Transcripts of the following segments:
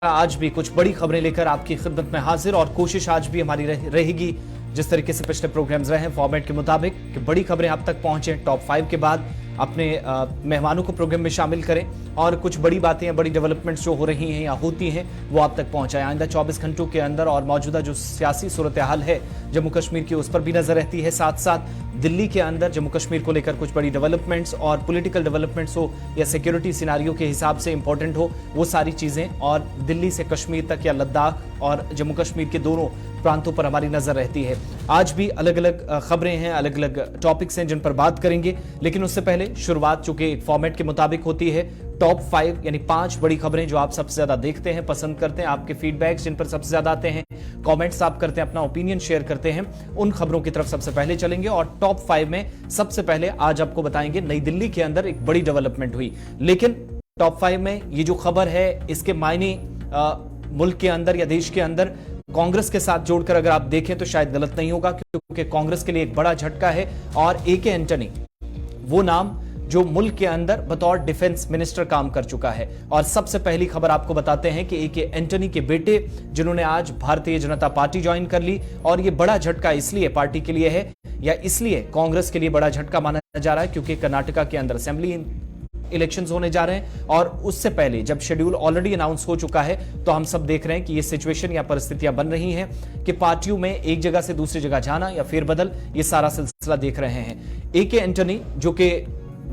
आज भी कुछ बड़ी खबरें लेकर आपकी खिदमत में हाजिर और कोशिश आज भी हमारी रहेगी जिस तरीके से पिछले प्रोग्राम्स रहे हैं फॉर्मेट के मुताबिक कि बड़ी खबरें आप तक पहुंचे। टॉप 5 के बाद अपने मेहमानों को प्रोग्राम में शामिल करें और कुछ बड़ी बातें या बड़ी डेवलपमेंट्स जो हो रही हैं या होती हैं वो आप तक पहुंचाएं। आइंदा 24 घंटों के अंदर और मौजूदा जो सियासी सूरत हाल है जम्मू कश्मीर की, उस पर भी नजर रहती है। साथ साथ दिल्ली के अंदर जम्मू कश्मीर को लेकर कुछ बड़ी डेवलपमेंट्स और पॉलिटिकल डेवलपमेंट्स हो या सिक्योरिटी सिनारियो के हिसाब से इंपॉर्टेंट हो, वो सारी चीजें, और दिल्ली से कश्मीर तक या लद्दाख और जम्मू कश्मीर के दोनों प्रांतों पर हमारी नजर रहती है। आज भी अलग अलग खबरें हैं, अलग अलग टॉपिक्स हैं जिन पर बात करेंगे, लेकिन उससे पहले शुरुआत चूंकि एक फॉर्मेट के मुताबिक होती है, टॉप 5 यानी 5 बड़ी खबरें जो आप सबसे ज्यादा देखते हैं, पसंद करते हैं, आपके फीडबैक्स जिन पर सबसे ज्यादा आते हैं, कमेंट्स आप करते हैं, अपना ओपिनियन शेयर करते हैं, उन खबरों की तरफ सबसे पहले चलेंगे। और टॉप 5 में सबसे पहले आज आपको बताएंगे नई दिल्ली के अंदर एक बड़ी डेवलपमेंट हुई। लेकिन टॉप 5 में ये जो खबर है इसके मायने मुल्क के अंदर या देश के अंदर कांग्रेस के साथ जोड़कर अगर आप देखें तो शायद गलत नहीं होगा, क्योंकि कांग्रेस के लिए एक बड़ा झटका है। और एके एंटनी, वो नाम जो मुल्क के अंदर बतौर डिफेंस मिनिस्टर काम कर चुका है। और सबसे पहली खबर आपको बताते हैं कि एके एंटनी के बेटे जिन्होंने आज भारतीय जनता पार्टी ज्वाइन कर ली, और ये बड़ा झटका इसलिए पार्टी के लिए है या इसलिए कांग्रेस के लिए बड़ा झटका माना जा रहा है क्योंकि कर्नाटका के अंदर असेंबली इलेक्शंस होने जा रहे हैं। और उससे पहले जब शेड्यूल ऑलरेडी अनाउंस हो चुका है तो हम सब देख रहे हैं कि ये सिचुएशन या परिस्थितियां बन रही हैं कि पार्टियों में एक जगह से दूसरी जगह जाना या फेरबदल, ये सारा सिलसिला देख रहे हैं। एके एंटनी जो कि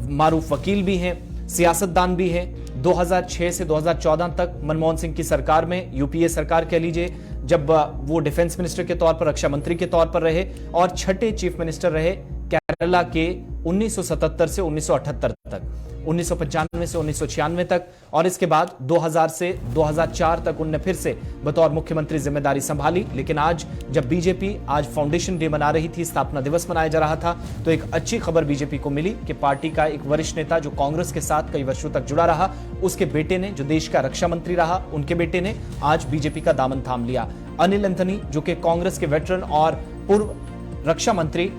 मारूफ वकील भी हैं, सियासतदान भी हैं, 2006 से 2014 तक मनमोहन सिंह की सरकार में, यूपीए सरकार कह लीजिए, जब वो डिफेंस मिनिस्टर के तौर पर, रक्षा मंत्री के तौर पर रहे, और छठे चीफ मिनिस्टर रहे केरला के 1977 से 1978 तक, 1995 से 1996 तक, और इसके बाद 2000 से 2004 तक उनने फिर से बतौर मुख्यमंत्री जिम्मेदारी संभाली। लेकिन आज जब बीजेपी आज फाउंडेशन डे मना रही थी, स्थापना दिवस मनाया जा रहा था, तो एक अच्छी खबर बीजेपी को मिली कि पार्टी का एक वरिष्ठ नेता जो कांग्रेस के साथ कई वर्षों तक जुड़ा रहा, उसके बेटे ने, जो देश का रक्षा मंत्री रहा, उनके बेटे ने आज बीजेपी का दामन थाम लिया। अनिल एंथनी जो कि कांग्रेस के वेटरन और पूर्व रक्षा मंत्री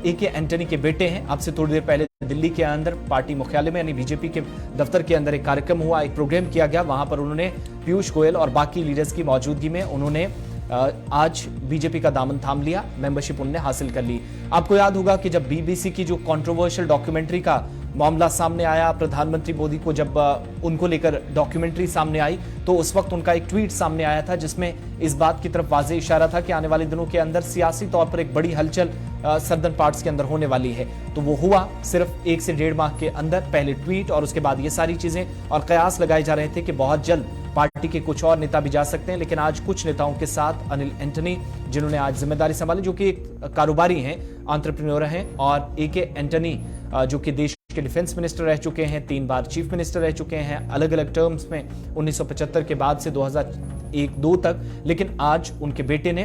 एके एंटनी के बेटे हैं। अब से थोड़ी देर पहले दिल्ली के अंदर पार्टी मुख्यालय में यानी बीजेपी के दफ्तर के अंदर एक कार्यक्रम हुआ, एक प्रोग्राम किया गया। वहां पर उन्होंने पीयूष गोयल और बाकी लीडर्स की मौजूदगी में उन्होंने आज बीजेपी का दामन थाम लिया, मेंबरशिप उन्होंने हासिल कर ली। आपको याद होगा कि जब बीबीसी की जो कंट्रोवर्शियल डॉक्यूमेंट्री का मामला सामने आया, प्रधानमंत्री मोदी को जब उनको लेकर डॉक्यूमेंट्री सामने आई, तो उस वक्त उनका एक ट्वीट सामने आया था जिसमें इस बात की तरफ वाज़ेह इशारा था कि आने वाले दिनों के अंदर सियासी तौर पर एक बड़ी हलचल सदर्न पार्ट्स के अंदर होने वाली है। तो वो हुआ सिर्फ 1 से 1.5 माह के अंदर, पहले ट्वीट और उसके बाद ये सारी चीजें, और कयास लगाए जा रहे थे कि बहुत जल्द पार्टी के कुछ और नेता भी जा सकते हैं। लेकिन आज कुछ नेताओं के साथ अनिल एंटनी जिन्होंने आज जिम्मेदारी संभाली, जो कि एक कारोबारी हैं, एंटरप्रेन्योर हैं, और एके एंटनी जो कि देश के डिफेंस मिनिस्टर रह चुके हैं, 3 बार चीफ मिनिस्टर रह चुके हैं अलग अलग टर्म्स में, 1975 के बाद से 2001-2 तक। लेकिन आज उनके बेटे ने,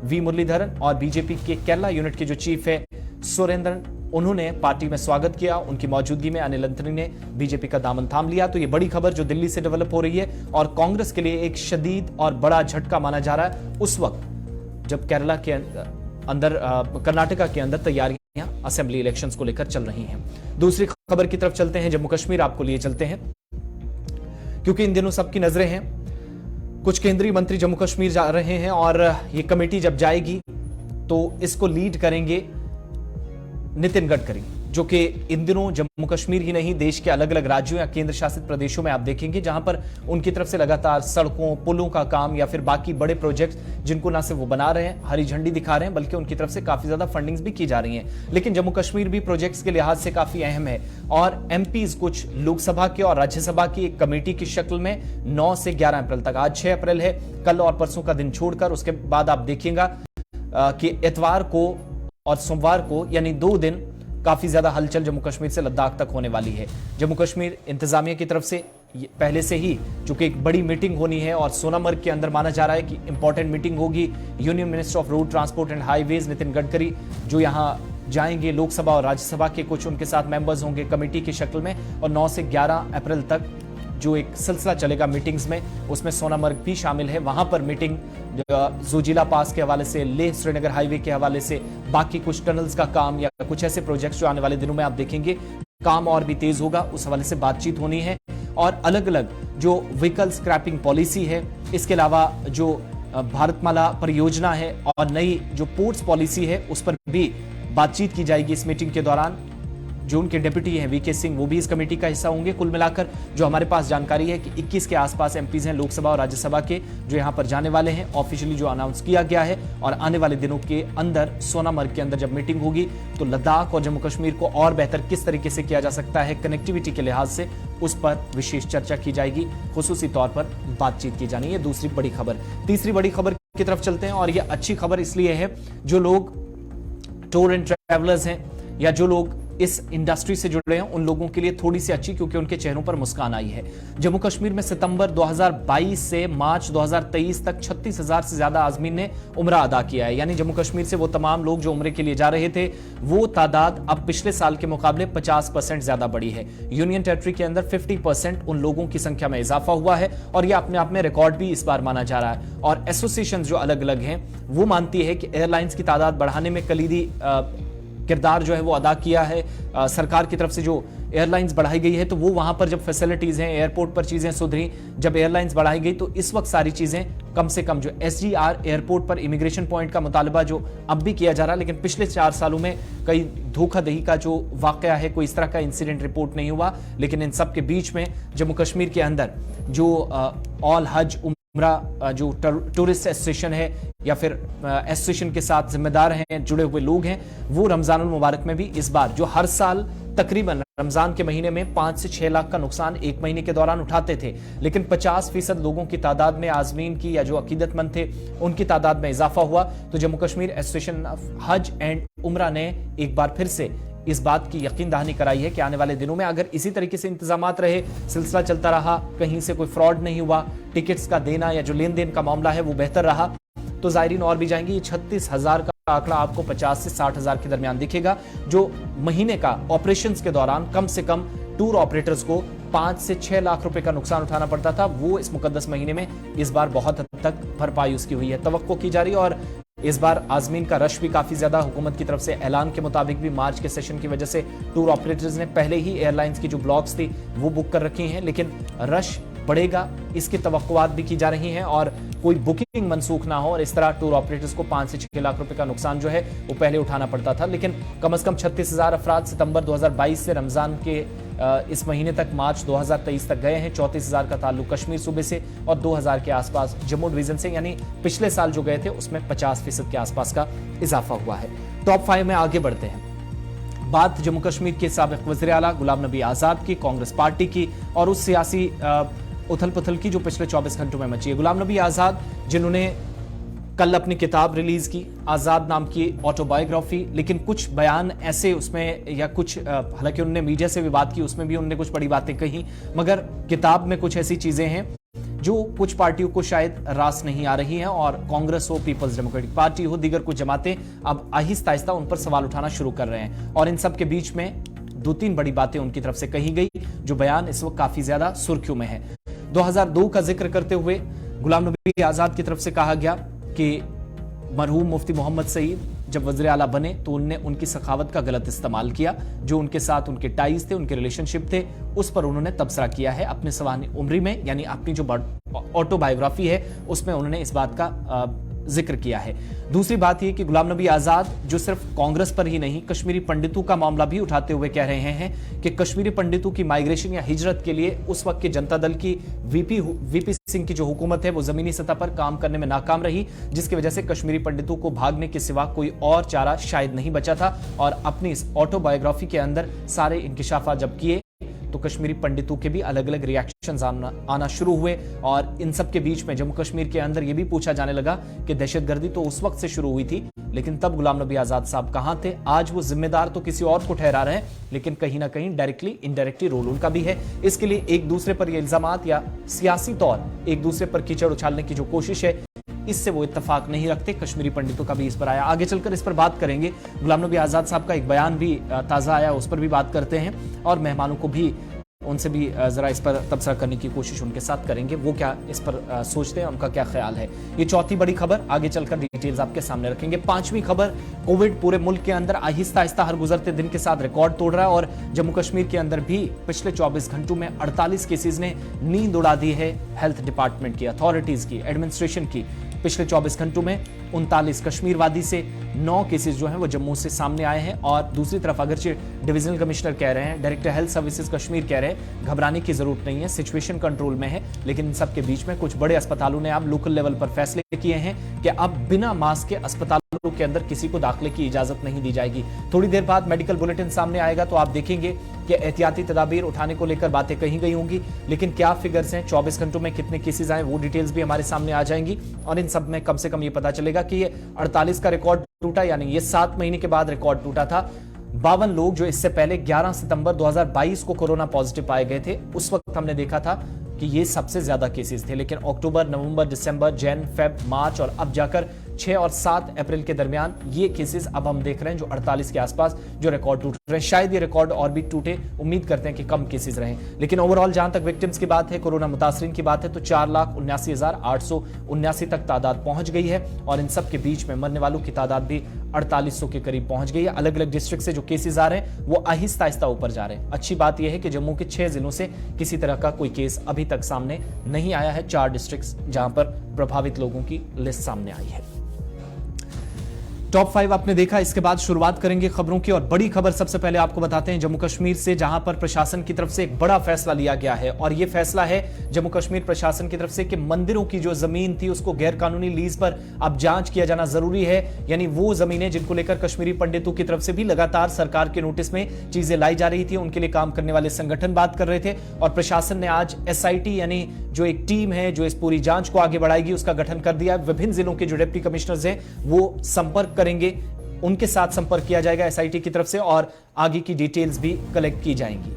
वी मुरलीधरन, और बीजेपी के केरला यूनिट के जो चीफ है सुरेंद्रन, उन्होंने पार्टी में स्वागत किया। उनकी मौजूदगी में अनिल एंटनी ने बीजेपी का दामन थाम लिया। तो ये बड़ी खबर जो दिल्ली से डेवलप हो रही है और कांग्रेस के लिए एक शदीद और बड़ा झटका माना जा रहा है उस वक्त जब केरला के अंदर, कर्नाटका के अंदर तैयारियां असेंबली इलेक्शंस को लेकर चल रही हैं। दूसरी खबर की तरफ चलते हैं, जम्मू कश्मीर आपको लिए चलते हैं, क्योंकि इन दिनों सबकी नजरें हैं। कुछ केंद्रीय मंत्री जम्मू कश्मीर जा रहे हैं और ये कमेटी जब जाएगी तो इसको लीड करेंगे नितिन गडकरी, जो कि इन दिनों जम्मू कश्मीर ही नहीं, देश के अलग अलग राज्यों या केंद्र शासित प्रदेशों में आप देखेंगे जहां पर उनकी तरफ से लगातार सड़कों, पुलों का काम या फिर बाकी बड़े प्रोजेक्ट्स जिनको ना सिर्फ वो बना रहे हैं, हरी झंडी दिखा रहे हैं, बल्कि उनकी तरफ से काफी ज्यादा फंडिंग्स भी की जा रही हैं। लेकिन जम्मू कश्मीर भी प्रोजेक्ट्स के लिहाज से काफी अहम है, और एमपीज कुछ लोकसभा के और राज्यसभा की एक कमेटी की शक्ल में 9 से 11 अप्रैल तक, आज 6 अप्रैल है, कल और परसों का दिन छोड़कर, उसके बाद आप देखिएगा कि इतवार को और सोमवार को, यानी 2 दिन काफी ज्यादा हलचल जम्मू कश्मीर से लद्दाख तक होने वाली है। जम्मू कश्मीर इंतजामिया की तरफ से पहले से ही चूंकि एक बड़ी मीटिंग होनी है, और सोनामर्ग के अंदर माना जा रहा है कि इंपॉर्टेंट मीटिंग होगी। Union minister of road transport and highways Nitin Gadkari जो यहां जाएंगे, लोकसभा और राज्यसभा के कुछ उनके साथ मेंबर्स होंगे कमेटी की शक्ल में, और 9 से 11 अप्रैल तक जो एक सिलसिला चलेगा मीटिंग्स में, उसमें सोनामर्ग भी शामिल है। वहां पर मीटिंग जोजिला पास के हवाले से, लेह श्रीनगर हाईवे के हवाले से, बाकी कुछ टनल्स का काम या कुछ ऐसे प्रोजेक्ट्स जो आने वाले दिनों में आप देखेंगे काम और भी तेज होगा, उस हवाले से बातचीत होनी है। और अलग अलग जो व्हीकल स्क्रैपिंग पॉलिसी है, इसके अलावा जो भारतमाला परियोजना है और नई जो पोर्ट्स पॉलिसी है उस पर भी बातचीत की जाएगी इस मीटिंग के दौरान। जो उनके डिप्टी हैं वीके सिंह, वो भी इस कमेटी का हिस्सा होंगे। कुल मिलाकर जो हमारे पास जानकारी है कि 21 के आसपास एमपीज हैं लोकसभा और राज्यसभा के, जो यहां पर जाने वाले हैं। ऑफिशियली जो अनाउंस किया गया है और आने वाले दिनों के अंदर सोनामर्ग के अंदर जब मीटिंग होगी तो लद्दाख और जम्मू कश्मीर को और बेहतर किस तरीके से किया जा सकता है कनेक्टिविटी के लिहाज से, उस पर विशेष चर्चा की जाएगी, खुसूसी तौर पर बातचीत की जानी है। दूसरी बड़ी खबर, तीसरी बड़ी खबर की तरफ चलते हैं और यह अच्छी खबर इसलिए है जो लोग टूर एंड ट्रैवलर्स हैं या जो लोग इस इंडस्ट्री से जुड़े हैं उन लोगों के लिए थोड़ी सी अच्छी, क्योंकि उनके चेहरों पर मुस्कान आई है। जम्मू कश्मीर में सितंबर 2022 से मार्च 2023 तक 36,000 से ज्यादा आजमीन ने उम्रा अदा किया है। यानी जम्मू कश्मीर से वो तमाम लोग जो उम्रे के लिए जा रहे थे, वो तादाद अब पिछले साल के मुकाबले 50% ज्यादा बढ़ी है। यूनियन टेरिटरी के अंदर 50% उन लोगों की संख्या में इजाफा हुआ है और यह अपने आप में रिकॉर्ड भी इस बार माना जा रहा है। और एसोसिएशन जो अलग अलग हैं वो मानती है कि एयरलाइंस की तादाद बढ़ाने में कलीदी किरदार जो है वो अदा किया है। सरकार की तरफ से जो एयरलाइंस बढ़ाई गई है तो वो वहां पर जब फैसिलिटीज हैं, एयरपोर्ट पर चीजें सुधरी, जब एयरलाइंस बढ़ाई गई तो इस वक्त सारी चीजें कम से कम जो एसडीआर एयरपोर्ट पर इमिग्रेशन पॉइंट का मुतालबा जो अब भी किया जा रहा है, लेकिन पिछले 4 सालों में कई धोखाधड़ी का जो वाकया है, कोई इस तरह का इंसिडेंट रिपोर्ट नहीं हुआ। लेकिन इन सब के बीच में जम्मू कश्मीर के अंदर जो ऑल हज उम्रा जो टूरिस्ट एसोसिएशन है या फिर एसोसिएशन के साथ जिम्मेदार हैं, जुड़े हुए लोग हैं, वो रमजानुल मुबारक में भी इस बार जो हर साल तकरीबन रमजान के महीने में 5 से 6 लाख का नुकसान एक महीने के दौरान उठाते थे, लेकिन 50% लोगों की तादाद में आजमीन की या जो अकीदतमंद थे उनकी तादाद में इजाफा हुआ। तो जम्मू कश्मीर एसोसिएशन ऑफ हज एंड उम्रा ने एक बार फिर से इस बात की यकीन दहानी कराई है कि आने वाले दिनों में अगर इसी तरीके से इंतजामात रहे, सिलसिला चलता रहा, कहीं से कोई फ्रॉड नहीं हुआ, टिकट्स का देना या जो लेन देन का मामला है वो बेहतर रहा, तो जायरीन और भी जाएंगे। 36,000 का आंकड़ा आपको 50 से 60,000 के दरमियान दिखेगा, जो महीने का ऑपरेशंस के दौरान कम से कम टूर ऑपरेटर्स को 5 से 6 लाख रुपए का नुकसान उठाना पड़ता था, वो इस मुकद्दस महीने में इस बार बहुत हद तक भरपाई उसकी हुई है, तवक्को की जा रही है। और इस बार आजमीन का रश भी काफी ज्यादा, हुकूमत की तरफ से ऐलान के मुताबिक भी मार्च के सेशन की वजह से टूर ऑपरेटर्स ने पहले ही एयरलाइंस की जो ब्लॉक्स थी वो बुक कर रखी हैं, लेकिन रश बढ़ेगा इसकी तवक्कुआत भी की जा रही हैं और कोई बुकिंग मनसूख ना हो और इस तरह टूर ऑपरेटर्स को 5 से 6 लाख रुपए का नुकसान जो है वो पहले उठाना पड़ता था। लेकिन कम से कम 36,000 अफराद सितंबर 2022 से रमजान के इस महीने तक मार्च 2023 तक गए हैं। 34,000 का ताल्लुक कश्मीर सूबे से और 2,000 के आसपास जम्मू डिवीजन से, यानी पिछले साल जो गए थे उसमें 50% के आसपास का इजाफा हुआ है। टॉप 5 में आगे बढ़ते हैं। बात जम्मू कश्मीर के साबिक वज़ीर आला गुलाम नबी आजाद की, कांग्रेस पार्टी की और उस सियासी उथल पुथल की जो पिछले 24 घंटों में मची है। गुलाम नबी आजाद जिन्होंने कल अपनी किताब रिलीज की, आजाद नाम की ऑटोबायोग्राफी, लेकिन कुछ बयान ऐसे उसमें या कुछ हालांकि उन्होंने मीडिया से भी बात की, उसमें भी उन्होंने कुछ बड़ी बातें कही, मगर किताब में कुछ ऐसी चीजें हैं जो कुछ पार्टियों को शायद रास नहीं आ रही हैं और कांग्रेस हो, पीपल्स डेमोक्रेटिक पार्टी हो, दीगर कुछ जमातें अब आहिस्ता आहिस्ता उन पर सवाल उठाना शुरू कर रहे हैं। और इन सब के बीच में 2-3 बड़ी बातें उनकी तरफ से कही गई, जो बयान इस वक्त काफी ज्यादा सुर्खियों में है। 2002 का जिक्र करते हुए गुलाम नबी आजाद की तरफ से कहा गया कि मरहूम मुफ्ती मोहम्मद सईद जब वज़ीर आला बने तो उनने उनकी सखावत का गलत इस्तेमाल किया, जो उनके साथ उनके टाइज थे, उनके रिलेशनशिप थे, उस पर उन्होंने तबसरा किया है अपने सवानी उम्री में, यानी अपनी जो ऑटोबायोग्राफी है उसमें उन्होंने इस बात का जिक्र किया है। दूसरी बात यह कि गुलाम नबी आजाद जो सिर्फ कांग्रेस पर ही नहीं, कश्मीरी पंडितों का मामला भी उठाते हुए कह रहे हैं कि कश्मीरी पंडितों की माइग्रेशन या हिजरत के लिए उस वक्त के जनता दल की वीपी सिंह की जो हुकूमत है वो जमीनी सतह पर काम करने में नाकाम रही, जिसकी वजह से कश्मीरी पंडितों को भागने के सिवा कोई और चारा शायद नहीं बचा था। और अपनी इस ऑटोबायोग्राफी के अंदर सारे इंकिशाफात जब किए तो कश्मीरी पंडितों के भी अलग अलग रिएक्शंस आना शुरू हुए और इन सब के बीच में जम्मू कश्मीर के अंदर यह भी पूछा जाने लगा कि दहशतगर्दी तो उस वक्त से शुरू हुई थी, लेकिन तब गुलाम नबी आजाद साहब कहां थे? आज वो जिम्मेदार तो किसी और को ठहरा रहे हैं, लेकिन कहीं ना कहीं डायरेक्टली इनडायरेक्टली रोल उनका भी है। इसके लिए एक दूसरे पर ये इल्जामात या सियासी तौर एक दूसरे पर कीचड़ उछालने की जो कोशिश है, इससे वो इत्तेफाक नहीं रखते। कश्मीरी पंडितों का भी इस पर आया, आगे चलकर इस पर बात करेंगे। गुलाम नबी आजाद साहब का एक बयान भी ताजा आया, उस पर भी बात करते हैं और मेहमानों को भी उनसे भी जरा इस पर तबसरा करने की कोशिश उनके साथ करेंगे, वो क्या इस पर सोचते हैं, उनका क्या ख्याल है। ये चौथी बड़ी खबर, आगे चलकर डिटेल्स आपके सामने रखेंगे। पांचवी खबर, कोविड पूरे मुल्क के अंदर आहिस्ता आहिस्ता हर गुजरते दिन के साथ रिकॉर्ड तोड़ रहा है और जम्मू कश्मीर के अंदर भी पिछले 24 घंटों में 48 केसेस ने नींद उड़ा दी है हेल्थ डिपार्टमेंट की, अथॉरिटीज की, एडमिनिस्ट्रेशन की। पिछले 24 घंटों में 39 कश्मीर वादी से, 9 केसेस जो हैं वो जम्मू से सामने आए हैं। और दूसरी तरफ अगरचे डिविजनल कमिश्नर कह रहे हैं, डायरेक्टर हेल्थ सर्विसेज कश्मीर कह रहे हैं घबराने की जरूरत नहीं है, सिचुएशन कंट्रोल में है। लेकिन इन सब के बीच में कुछ बड़े अस्पतालों ने अब लोकल लेवल पर फैसले किए हैं कि अब बिना मास्क के अस्पतालों के अंदर किसी को दाखिले की इजाजत नहीं दी जाएगी। थोड़ी देर बाद मेडिकल बुलेटिन सामने आएगा तो आप देखेंगे कि एहतियाती तदाबीर उठाने को लेकर बातें कही गई होंगी। लेकिन क्या फिगर्स हैं, 24 घंटों में कितने केसेस आए, वो डिटेल्स भी हमारे सामने आ जाएंगी। और इन सब में कम से कम ये पता चलेगा कि ये 48 का रिकॉर्ड टूटा, यानी ये 7 महीने के बाद रिकॉर्ड टूटा था। 52 लोग जो इससे पहले 11 सितंबर 2022 को कोरोना पॉजिटिव पाए गए थे, उस वक्त हमने देखा था कि ये सबसे ज्यादा केसेस थे। लेकिन अक्टूबर, नवंबर, दिसंबर, जैन, फेब, मार्च और अब जाकर 6 और 7 अप्रैल के दरमियान ये केसेस अब हम देख रहे हैं जो 48 के आसपास जो रिकॉर्ड टूट रहे हैं। शायद ये रिकॉर्ड और भी टूटे, उम्मीद करते हैं कि कम केसेस रहें। लेकिन ओवरऑल जहां तक विक्टिम्स की बात है, कोरोना मुतासरीन की बात है, तो 4,79,879 तक तादाद पहुंच गई है। और इन सब के बीच में मरने वालों की तादाद भी 4800 के करीब पहुंच गई है। अलग अलग डिस्ट्रिक्ट से जो केसेस आ रहे हैं वो आहिस्ता आहिस्ता ऊपर जा रहे हैं। अच्छी बात यह है कि जम्मू के 6 जिलों से किसी तरह का कोई केस अभी तक सामने नहीं आया है। 4 डिस्ट्रिक्ट्स जहां पर प्रभावित लोगों की लिस्ट सामने आई है। टॉप 5 आपने देखा। इसके बाद शुरुआत करेंगे खबरों की, और बड़ी खबर सबसे पहले आपको बताते हैं जम्मू कश्मीर से, जहां पर प्रशासन की तरफ से एक बड़ा फैसला लिया गया है। और यह फैसला है जम्मू कश्मीर प्रशासन की तरफ से कि मंदिरों की जो जमीन थी उसको गैर कानूनी लीज पर अब जांच किया जाना जरूरी है। यानी वो जमीनें जिनको लेकर कश्मीरी पंडितों की तरफ से भी लगातार सरकार के नोटिस में चीजें लाई जा रही थी, उनके लिए काम करने वाले संगठन बात कर रहे थे। और प्रशासन ने आज SIT यानी जो एक टीम है जो इस पूरी जांच को आगे बढ़ाएगी, उसका गठन कर दिया। विभिन्न जिलों के जो डिप्टी कमिश्नर्स हैं वो संपर्क करेंगे, उनके साथ संपर्क किया जाएगा SIT की तरफ से और आगे की डिटेल्स भी कलेक्ट की जाएंगी।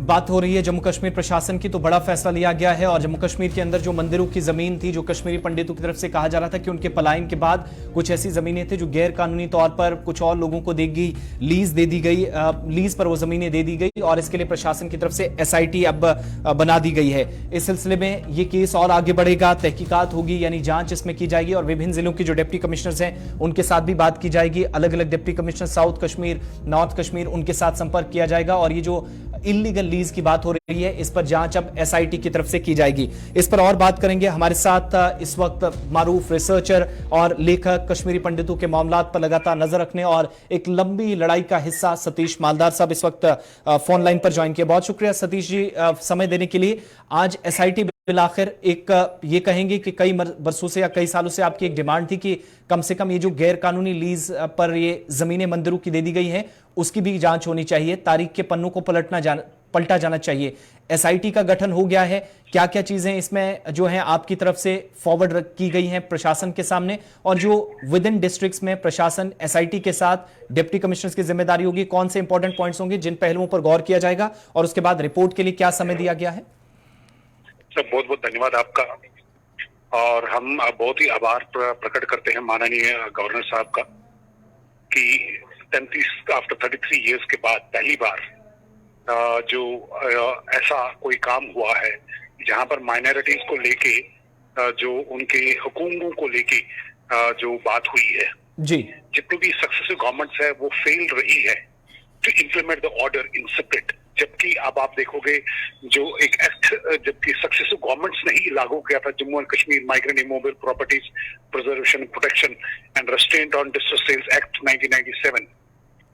बात हो रही है जम्मू कश्मीर प्रशासन की, तो बड़ा फैसला लिया गया है। और जम्मू कश्मीर के अंदर जो मंदिरों की जमीन थी, जो कश्मीरी पंडितों की तरफ से कहा जा रहा था कि उनके पलायन के बाद कुछ ऐसी जमीनें थी जो गैर कानूनी तौर पर कुछ और लोगों को दी गई, लीज दे दी गई, लीज पर वो जमीनें दे दी गई और इसके लिए प्रशासन की तरफ से SIT अब बना दी गई है। इस सिलसिले में ये केस और आगे बढ़ेगा, तहकीकात होगी, यानी जांच इसमें की जाएगी और विभिन्न जिलों के जो डिप्टी कमिश्नर्स हैं उनके साथ भी बात की जाएगी। अलग अलग deputy commissioner, south Kashmir, north Kashmir, उनके साथ संपर्क किया जाएगा। और ये जो इल्लीगल लीज की बात हो रही है, इस पर जांच अब SIT की तरफ से की जाएगी। इस पर और बात करेंगे। हमारे साथ इस वक्त मारूफ रिसर्चर और लेखक, कश्मीरी पंडितों के मामलात पर लगातार नजर रखने और एक लंबी लड़ाई का हिस्सा सतीश मालदार साहब इस वक्त फोन लाइन पर ज्वाइन किए। बहुत शुक्रिया सतीश जी समय देने के लिए। आज SIT बिल आखिर एक ये कहेंगे कि कई बरसों से या कई सालों से आपकी एक डिमांड थी कि कम से कम ये जो गैर कानूनी लीज पर ये जमीनें मंदिरों की दे दी गई हैं उसकी भी जांच होनी चाहिए, तारीख के पन्नों को पलटा जाना चाहिए। SIT का गठन हो गया है, क्या क्या चीजें इसमें जो हैं आपकी तरफ से फॉरवर्ड की गई हैं प्रशासन के सामने, और जो विद इन डिस्ट्रिक्ट्स में प्रशासन SIT के साथ डिप्टी कमिश्नर्स की जिम्मेदारी होगी, कौन से इंपॉर्टेंट पॉइंट्स होंगे जिन पहलुओं पर गौर किया जाएगा, और उसके बाद रिपोर्ट के लिए क्या समय दिया गया है? सर बहुत बहुत धन्यवाद आपका, और हम बहुत ही आभार प्रकट करते हैं माननीय गवर्नर साहब का कि 33 आफ्टर 33 इयर्स के बाद पहली बार जो ऐसा कोई काम हुआ है जहां पर माइनॉरिटीज को लेके जो उनके हुकूकों को लेके जो बात हुई है, जी, जितनी भी सक्सेसिव गवर्नमेंट्स है वो फेल रही है to implement the order in separate. जबकि अब आप देखोगे जो एक एक्ट जबकि सक्सेसिव गवर्नमेंट्स ने ही लागू किया था, Jammu and Kashmir migrant immovable properties preservation protection and restraint on distress sales act 1997,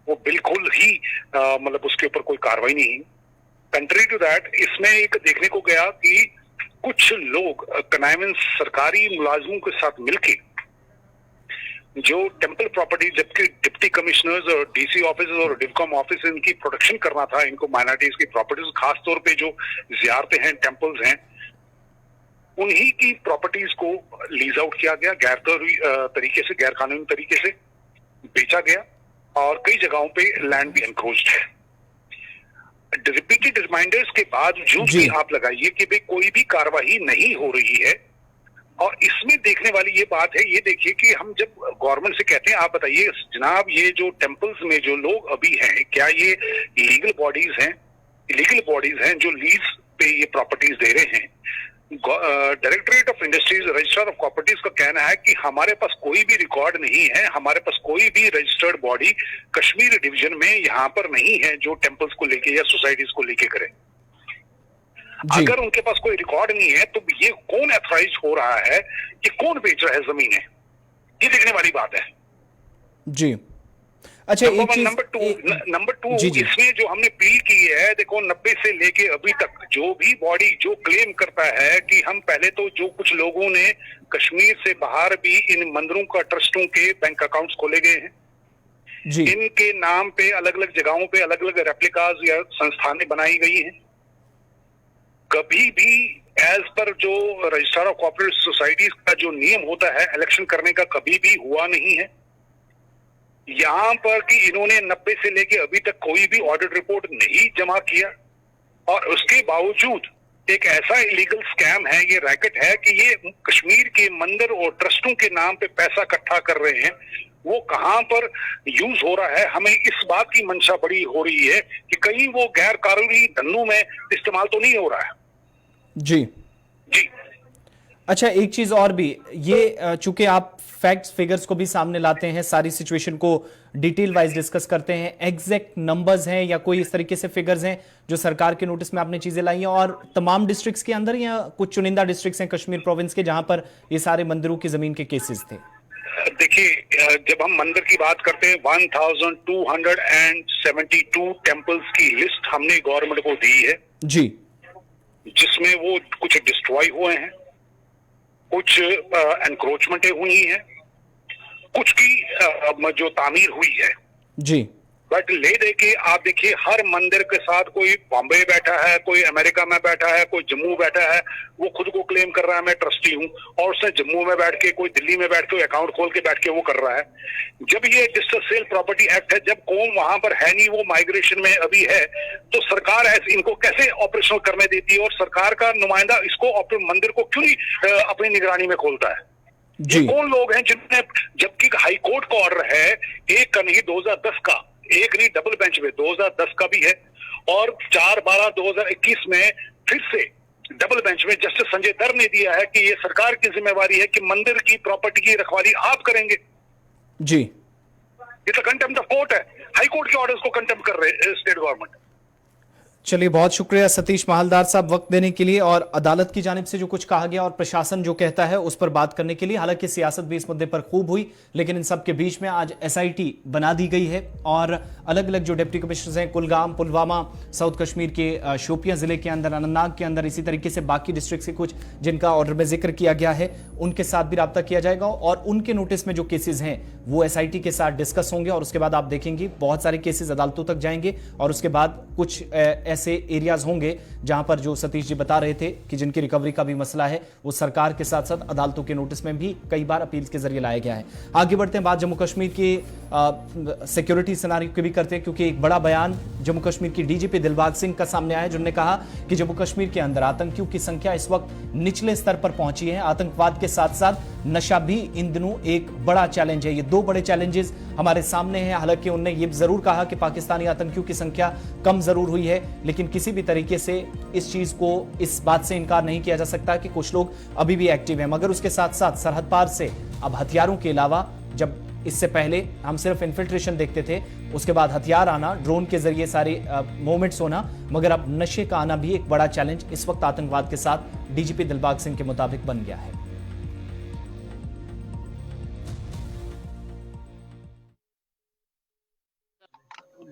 वो बिल्कुल ही मतलब उसके ऊपर कोई कार्रवाई नहीं। कंट्री टू दैट इसमें एक देखने को गया कि कुछ लोग कनाइवेंस सरकारी मुलाजिमों के साथ मिलके जो टेम्पल प्रॉपर्टी, जबकि डिप्टी कमिश्नर्स और डीसी ऑफिस और डिवकॉम ऑफिस इनकी प्रोटेक्शन करना था, इनको माइनॉरिटीज की प्रॉपर्टीज खास तौर पे जो जियारतें हैं, टेम्पल्स हैं, उन्हीं की प्रॉपर्टीज को लीज आउट किया गया, तरीके से, गैर कानूनी तरीके से बेचा गया और कई जगहों पे लैंड भी एनक्रोच्ड है। रिपीटेड रिमाइंडर्स के बावजूद भी आप लगाइए कि भाई कोई भी कार्रवाई नहीं हो रही है। और इसमें देखने वाली ये बात है, ये देखिए कि हम जब गवर्नमेंट से कहते हैं, आप बताइए जनाब, ये जो टेम्पल्स में जो लोग अभी हैं, क्या ये लीगल बॉडीज हैं, इलीगल बॉडीज हैं जो लीज पे ये प्रॉपर्टीज दे रहे हैं? Directorate of industries, registrar of properties का कहना है कि हमारे पास कोई भी रिकॉर्ड नहीं है, हमारे पास कोई भी रजिस्टर्ड बॉडी कश्मीर डिवीजन में यहाँ पर नहीं है जो टेम्पल्स को लेके या सोसाइटीज को लेके करे। अगर उनके पास कोई रिकॉर्ड नहीं है तो ये कौन एथोराइज हो रहा है, ये कौन बेच रहा है जमीनें, ये देखने वाली बात है। जी, अच्छा, नंबर टू इसमें जो हमने अपील की है, देखो 90 से लेके अभी तक जो भी बॉडी जो क्लेम करता है कि हम पहले तो जो कुछ लोगों ने कश्मीर से बाहर भी इन मंदिरों का ट्रस्टों के बैंक अकाउंट्स खोले गए हैं, जी, इनके नाम पे अलग अलग जगहों पे अलग अलग रेप्लिकाज या संस्थानें बनाई गई हैं। कभी भी एज पर जो रजिस्ट्रार ऑफ कोऑपरेटिव सोसाइटीज का जो नियम होता है इलेक्शन करने का, कभी भी हुआ नहीं है। यहाँ पर कि इन्होंने 90 से लेके अभी तक कोई भी ऑडिट रिपोर्ट नहीं जमा किया और उसके बावजूद एक ऐसा इलीगल स्कैम है, ये रैकेट है कि ये कश्मीर के मंदिर और ट्रस्टों के नाम पे पैसा इकट्ठा कर रहे हैं। वो कहां पर यूज हो रहा है, हमें इस बात की मंशा बड़ी हो रही है कि कहीं वो गैर कानूनी धंधों में इस्तेमाल तो नहीं हो रहा है। जी जी, अच्छा, एक चीज और भी, ये चूंकि आप फैक्ट्स फिगर्स को भी सामने लाते हैं, सारी सिचुएशन को डिटेल वाइज डिस्कस करते हैं, एग्जैक्ट नंबर्स हैं या कोई इस तरीके से फिगर्स हैं जो सरकार के नोटिस में आपने चीजें लाई हैं, और तमाम डिस्ट्रिक्ट्स के अंदर या कुछ चुनिंदा डिस्ट्रिक्ट्स हैं कश्मीर प्रोविंस के जहां पर ये सारे मंदिरों की जमीन के केसेस थे? देखिए, जब हम मंदिर की बात करते हैं, 1272 टेम्पल्स की लिस्ट हमने गवर्नमेंट को दी है जी, जिसमें वो कुछ डिस्ट्रॉय हुए हैं, कुछ एनक्रोचमेंटें हुई हैं, कुछ की जो तामीर हुई है। जी, बट ले दे के आप देखिए, हर मंदिर के साथ कोई बॉम्बे बैठा है, कोई अमेरिका में बैठा है, कोई जम्मू बैठा है, वो खुद को क्लेम कर रहा है मैं ट्रस्टी हूं, और उसने जम्मू में बैठ के, कोई दिल्ली में बैठ के अकाउंट खोल के बैठ के वो कर रहा है। जब ये डिस्ट्रेस सेल प्रॉपर्टी एक्ट है, जब कौम वहां पर है नहीं, वो माइग्रेशन में अभी है, तो सरकार ऐसे इनको कैसे ऑपरेशनल करने देती है? और सरकार का नुमाइंदा इसको मंदिर को क्यों नहीं अपनी निगरानी में खोलता है? ये कौन लोग हैं जिनने, जबकि हाई कोर्ट का ऑर्डर है, एक का नहीं 2010 का, एक नहीं डबल बेंच में 2010 का भी है, और 4/12/2021 में फिर से डबल बेंच में जस्टिस संजय दर ने दिया है कि ये सरकार की जिम्मेवारी है कि मंदिर की प्रॉपर्टी की रखवाली आप करेंगे। जी, ये तो कंटेम्प्ट ऑफ कोर्ट है, हाई कोर्ट के ऑर्डर्स को कंटेम्प्ट कर रहे हैं स्टेट गवर्नमेंट। चलिए, बहुत शुक्रिया सतीश महालदार साहब वक्त देने के लिए और अदालत की जानिब से जो कुछ कहा गया और प्रशासन जो कहता है उस पर बात करने के लिए। हालांकि सियासत भी इस मुद्दे पर खूब हुई, लेकिन इन सब के बीच में आज एसआईटी बना दी गई है और अलग अलग जो डिप्टी कमिश्नर्स हैं, कुलगाम, पुलवामा, साउथ कश्मीर के शोपियां जिले के अंदर, अनंतनाग के अंदर, इसी तरीके से बाकी डिस्ट्रिक्ट से कुछ जिनका ऑर्डर में जिक्र किया गया है, उनके साथ भी राब्ता किया जाएगा और उनके नोटिस में जो केसेस हैं वो एसआईटी के साथ डिस्कस होंगे और उसके बाद आप देखेंगे बहुत सारे केसेस अदालतों तक जाएंगे और उसके बाद कुछ ऐसे एरियाज होंगे जहां पर जो सतीश जी बता रहे थे कि जिनकी रिकवरी का भी मसला है, वो सरकार के साथ साथ अदालतों के नोटिस में भी कई बार अपील के जरिए लाया गया है। आगे बढ़ते हैं, बात जम्मू कश्मीर के सिक्योरिटी सिनारियो की भी करते हैं, क्योंकि एक बड़ा बयान जम्मू कश्मीर की डीजीपी दिलबाग सिंह का सामने आया, जिन्होंने कहा कि जम्मू कश्मीर के अंदर आतंकियों की संख्या इस वक्त निचले स्तर पर पहुंची है। आतंकवाद के साथ साथ नशा भी इन दिनों एक बड़ा चैलेंज है। ये दो बड़े चैलेंजेस हमारे सामने हैं। हालांकि उन्होंने ये जरूर कहा कि पाकिस्तानी आतंकियों की संख्या कम जरूर हुई है, लेकिन किसी भी तरीके से इस चीज को, इस बात से इनकार नहीं किया जा सकता कि कुछ लोग अभी भी एक्टिव हैं। मगर उसके साथ साथ सरहद पार से अब हथियारों के अलावा, जब इससे पहले हम सिर्फ इन्फिल्ट्रेशन देखते थे, उसके बाद हथियार आना, ड्रोन के जरिए सारे मूवमेंट्स होना, मगर अब नशे का आना भी एक बड़ा चैलेंज इस वक्त आतंकवाद के साथ डीजीपी दिलबाग सिंह के मुताबिक बन गया है।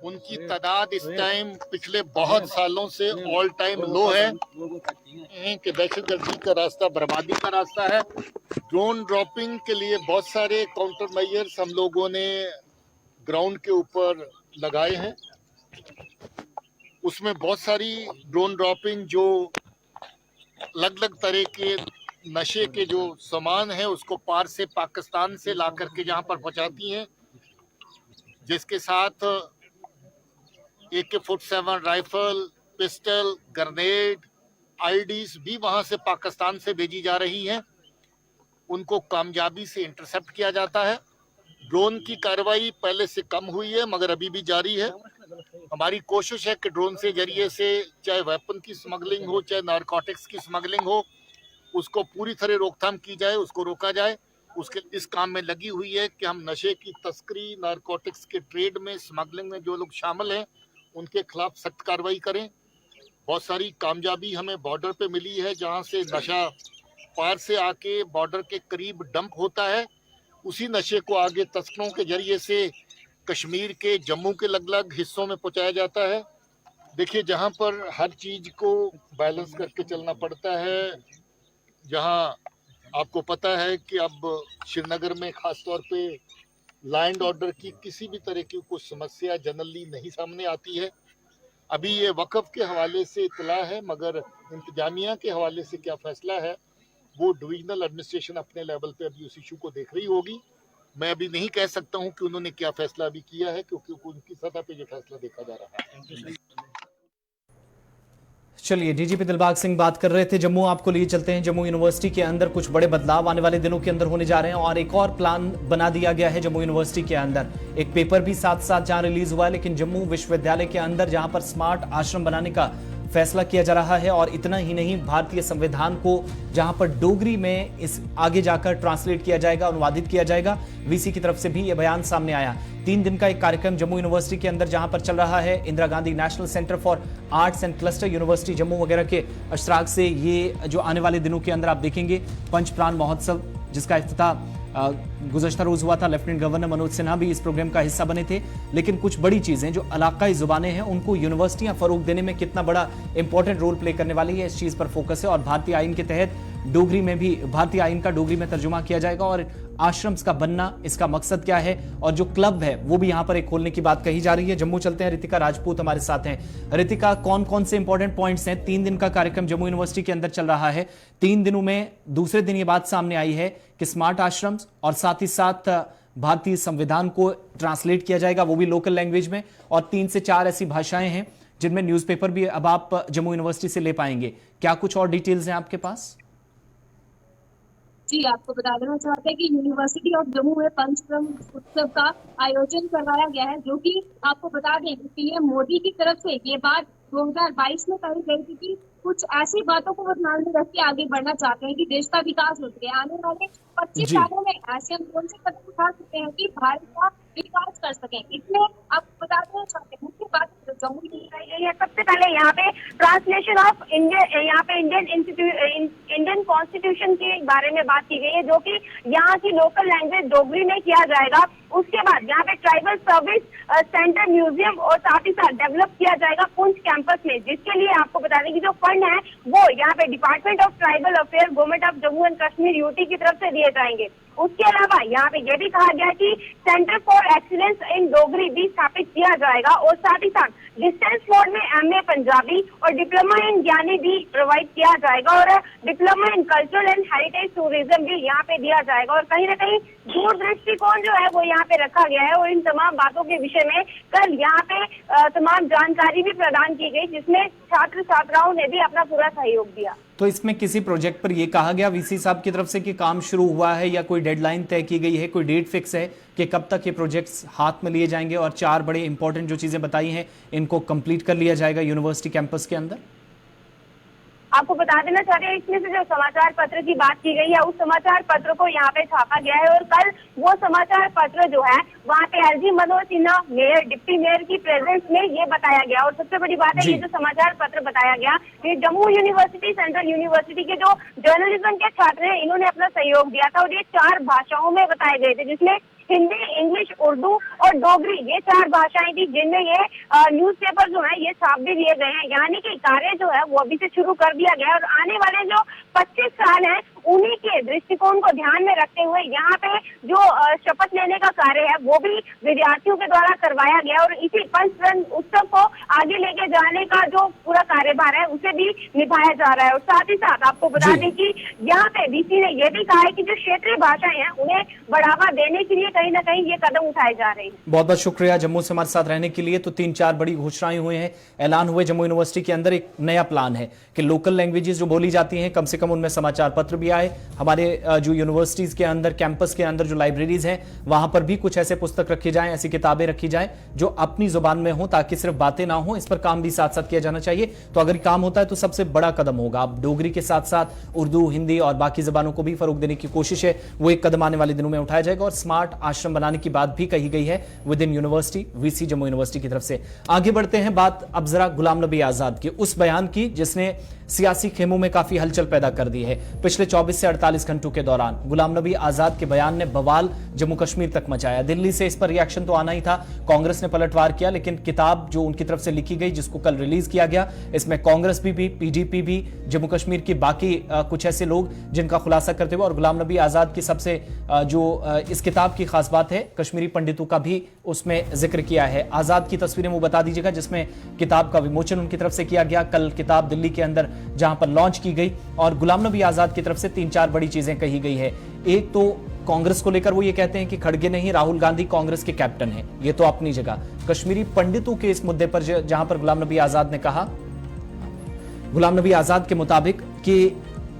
उनकी तादाद इस टाइम पिछले बहुत सालों से ऑल टाइम लो है कि दहशतगर्दी का रास्ता बर्बादी का रास्ता है। ड्रोन ड्रॉपिंग के लिए बहुत सारे काउंटर मेजर्स हम लोगों ने ग्राउंड के ऊपर लगाए हैं। उसमें बहुत सारी ड्रोन ड्रॉपिंग जो अलग अलग तरह के नशे के जो सामान है उसको पार से पाकिस्तान से ला करके यहाँ पर पहुँचाती हैं, जिसके साथ AK-47 rifle, pistol, grenade, IDs भी वहां से पाकिस्तान से भेजी जा रही हैं। उनको कामयाबी से इंटरसेप्ट किया जाता है। ड्रोन की कार्रवाई पहले से कम हुई है मगर अभी भी जारी है। हमारी कोशिश है कि ड्रोन से जरिए से चाहे वेपन की स्मगलिंग हो, चाहे नारकोटिक्स की स्मगलिंग हो, उसको पूरी तरह रोकथाम की जाए, उसको रोका जाए। उसके इस काम में लगी हुई है कि हम नशे की तस्करी, नारकोटिक्स के ट्रेड में, स्मगलिंग में जो लोग शामिल हैं उनके खिलाफ सख्त कार्रवाई करें। बहुत सारी कामयाबी हमें बॉर्डर पे मिली है, जहां से नशा पार से आके बॉर्डर के करीब डंप होता है, उसी नशे को आगे तस्करों के जरिए से कश्मीर के, जम्मू के अलग अलग हिस्सों में पहुंचाया जाता है। देखिए, जहां पर हर चीज को बैलेंस करके चलना पड़ता है, जहां आपको पता है कि अब श्रीनगर में खास तौर पे लॉ एंड ऑर्डर की किसी भी तरह की कोई समस्या जनरली नहीं सामने आती है। अभी ये वक्फ के हवाले से इतला है, मगर इंतजामिया के हवाले से क्या फैसला है वो डिविजनल एडमिनिस्ट्रेशन अपने लेवल पे अभी उस इशू को देख रही होगी। मैं अभी नहीं कह सकता हूं कि उन्होंने क्या फैसला अभी किया है, क्योंकि उनकी सतह पे ये फैसला देखा जा रहा है। चलिए, डीजीपी दिलबाग सिंह बात कर रहे थे। जम्मू आपको लिए चलते हैं। जम्मू यूनिवर्सिटी के अंदर कुछ बड़े बदलाव आने वाले दिनों के अंदर होने जा रहे हैं और एक और प्लान बना दिया गया है जम्मू यूनिवर्सिटी के अंदर। एक पेपर भी साथ साथ जहां रिलीज हुआ है, लेकिन जम्मू विश्वविद्यालय के अंदर जहां पर स्मार्ट आश्रम बनाने का फैसला किया जा रहा है, और इतना ही नहीं, भारतीय संविधान को जहां पर डोगरी में इस आगे जाकर ट्रांसलेट किया जाएगा, अनुवादित किया जाएगा। वीसी की तरफ से भी यह बयान सामने आया। 3 दिन का एक कार्यक्रम जम्मू यूनिवर्सिटी के अंदर जहां पर चल रहा है। Indira Gandhi national centre for arts and cluster university Jammu वगैरह के अशराक से ये जो आने वाले दिनों के अंदर आप देखेंगे पंच प्राण महोत्सव, जिसका इफ्तिताह गुज़श्ता रोज हुआ था। लेफ्टिनेंट गवर्नर मनोज सिन्हा भी इस प्रोग्राम का हिस्सा बने थे। लेकिन कुछ बड़ी चीजें जो इलाकाई जुबानें हैं उनको यूनिवर्सिटियां फरोग देने में कितना बड़ा इंपॉर्टेंट रोल प्ले करने वाली है, इस चीज पर फोकस है। और भारतीय आईन के तहत डोगरी में भी, भारतीय आईन का डोगरी में तर्जुमा किया जाएगा। और आश्रम्स का बनना, इसका मकसद क्या है, और जो क्लब है वो भी यहां पर एक खोलने की बात कही जा रही है। जम्मू चलते हैं, रितिका राजपूत हमारे साथ हैं। रितिका, कौन कौन से इंपॉर्टेंट पॉइंट्स हैं? 3 दिन का कार्यक्रम जम्मू यूनिवर्सिटी के अंदर चल रहा है। 3 दिनों में दूसरे दिन ये बात सामने आई है कि स्मार्ट आश्रम्स और साथ ही साथ भारतीय संविधान को ट्रांसलेट किया जाएगा, वो भी लोकल लैंग्वेज में। और 3 से 4 ऐसी भाषाएं हैं जिनमें न्यूज़पेपर भी अब आप जम्मू यूनिवर्सिटी से ले पाएंगे। क्या कुछ और डिटेल्स हैं आपके पास? जी, आपको बता देना चाहते हैं कि यूनिवर्सिटी ऑफ जम्मू में पंचक्रम उत्सव का आयोजन करवाया गया है, जो कि आपको बता दें कि पीएम मोदी की तरफ से ये बात 2022 में कही गई थी कि कुछ ऐसी बातों को वो ध्यान में रख के आगे बढ़ना चाहते हैं कि देश का विकास हो सके। आने वाले 25 सालों में ऐसे हम कौन से कदम उठा सकते हैं कि भारत का विकास कर सकें। इसमें आपको बता देना चाहते हैं मुख्य बात जम्मू की बताई गई है। सबसे पहले यहाँ पे ट्रांसलेशन ऑफ इंडियन कॉन्स्टिट्यूशन के बारे में बात की गई है, जो कि यहाँ की लोकल लैंग्वेज डोगरी में किया जाएगा। उसके बाद यहाँ पे ट्राइबल सर्विस सेंटर, म्यूजियम और साथ ही साथ डेवलप किया जाएगा पुंछ कैंपस में, जिसके लिए आपको बता दें कि जो फंड है वो यहाँ पे department of tribal affair, government of Jammu and Kashmir UT की तरफ से दिए जाएंगे। उसके अलावा यहाँ पे यह भी कहा गया कि centre for excellence in Dogri भी स्थापित किया जाएगा और साथ ही साथ डिस्टेंस मोड में MA पंजाबी और डिप्लोमा इन ज्ञानी भी प्रोवाइड किया जाएगा और diploma in cultural and heritage tourism भी यहाँ पे दिया जाएगा। और कहीं ना कहीं दूरदृष्टिकोण जो है वो यहाँ पे रखा गया है और इन तमाम बातों के विषय में कल यहाँ पे तमाम जानकारी भी प्रदान की गई, जिसमें छात्र छात्राओं ने भी अपना पूरा सहयोग दिया। तो इसमें किसी प्रोजेक्ट पर यह कहा गया वीसी साहब की तरफ से कि काम शुरू हुआ है या कोई डेडलाइन तय की गई है, कोई डेट फिक्स है कि कब तक ये प्रोजेक्ट्स हाथ में लिए जाएंगे और 4 बड़े इंपॉर्टेंट जो चीजें बताई हैं इनको कंप्लीट कर लिया जाएगा यूनिवर्सिटी कैंपस के अंदर? आपको बता देना चाह रहे हैं, इसमें से जो समाचार पत्र की बात की गई है उस समाचार पत्र को यहाँ पे छापा गया है और कल वो समाचार पत्र जो है वहाँ पे LG Manoj Sinha mayor deputy mayor की प्रेजेंस में ये बताया गया। और सबसे बड़ी बात है ये जो समाचार पत्र बताया गया ये जम्मू यूनिवर्सिटी सेंट्रल यूनिवर्सिटी के जो जर्नलिज्म के छात्र हैं इन्होंने अपना सहयोग दिया था और ये 4 भाषाओं में बताए गए थे, जिसमें हिंदी, इंग्लिश, उर्दू और डोगरी, ये 4 भाषाएं थी जिनमें ये न्यूज़पेपर जो है ये छाप भी दिए गए हैं। यानी कि कार्य जो है वो अभी से शुरू कर दिया गया है और आने वाले जो 25 साल हैं उन्हीं के दृष्टिकोण को ध्यान में रखते हुए यहाँ पे जो शपथ लेने का कार्य है वो भी विद्यार्थियों के द्वारा करवाया गया और इसी पंचतंत्र उत्सव को आगे लेके जाने का जो पूरा कार्यभार है उसे भी निभाया जा रहा है। और साथ ही साथ आपको बता दें कि यहाँ पे डीसी ने यह भी कहा है कि जो क्षेत्रीय भाषाएं हैं उन्हें बढ़ावा देने के लिए कहीं ना कहीं ये कदम उठाए जा रहे हैं। बहुत बहुत शुक्रिया जम्मू से हमारे साथ रहने के लिए। तो 3-4 बड़ी घोषणाएं हुई हैं, ऐलान हुए जम्मू यूनिवर्सिटी के अंदर। एक नया प्लान है कि लोकल लैंग्वेजेस जो बोली जाती हैं कम से कम उनमें समाचार पत्र भी आए। हमारे जो यूनिवर्सिटीज के अंदर कैंपस के अंदर जो लाइब्रेरीज हैं वहां पर भी कुछ ऐसे पुस्तक रखी जाएं, ऐसी किताबें रखी जाएं जो अपनी जुबान में हो ताकि सिर्फ बातें ना हो। इस पर काम भी साथ साथ किया जाना चाहिए। तो अगर काम होता है तो सबसे बड़ा कदम होगा। अब डोगरी के साथ साथ उर्दू, हिंदी और बाकी जबानों को भी फरोग देने की कोशिश है, वो एक कदम आने वाले दिनों में उठाया जाएगा। और स्मार्ट आश्रम बनाने की बात भी कही गई है with in university, VC Jammu university की तरफ से। आगे बढ़ते हैं, बात अब जरा गुलाम नबी आजाद की उस बयान की जिसने सियासी खेमों में काफी हलचल पैदा कर दी है। पिछले 24 से 48 घंटों के दौरान गुलाम नबी आजाद के बयान ने बवाल जम्मू कश्मीर तक मचाया। दिल्ली से इस पर रिएक्शन तो आना ही था, कांग्रेस ने पलटवार किया, लेकिन किताब जो उनकी तरफ से लिखी गई जिसको कल रिलीज किया गया, इसमें कांग्रेस भी पीडीपी भी, जम्मू कश्मीर की बाकी कुछ ऐसे लोग जिनका खुलासा करते हुए और गुलाम नबी आजाद की सबसे इस किताब की खास बात है कश्मीरी पंडितों का भी उसमें जिक्र किया है। आजाद की तस्वीरें वो बता दीजिएगा जिसमें किताब का विमोचन उनकी तरफ से किया गया। कल किताब दिल्ली के अंदर जहां पर लॉन्च की गई और गुलाम नबी आजाद की तरफ से 3-4 बड़ी चीजें कही गई है। एक तो कांग्रेस को लेकर वो ये कहते हैं कि खड़गे नहीं, राहुल गांधी कांग्रेस के कैप्टन हैं, ये तो अपनी जगह। कश्मीरी पंडितों के इस मुद्दे पर जहां पर गुलाम नबी आजाद ने कहा, गुलाम नबी आजाद के मुताबिक कि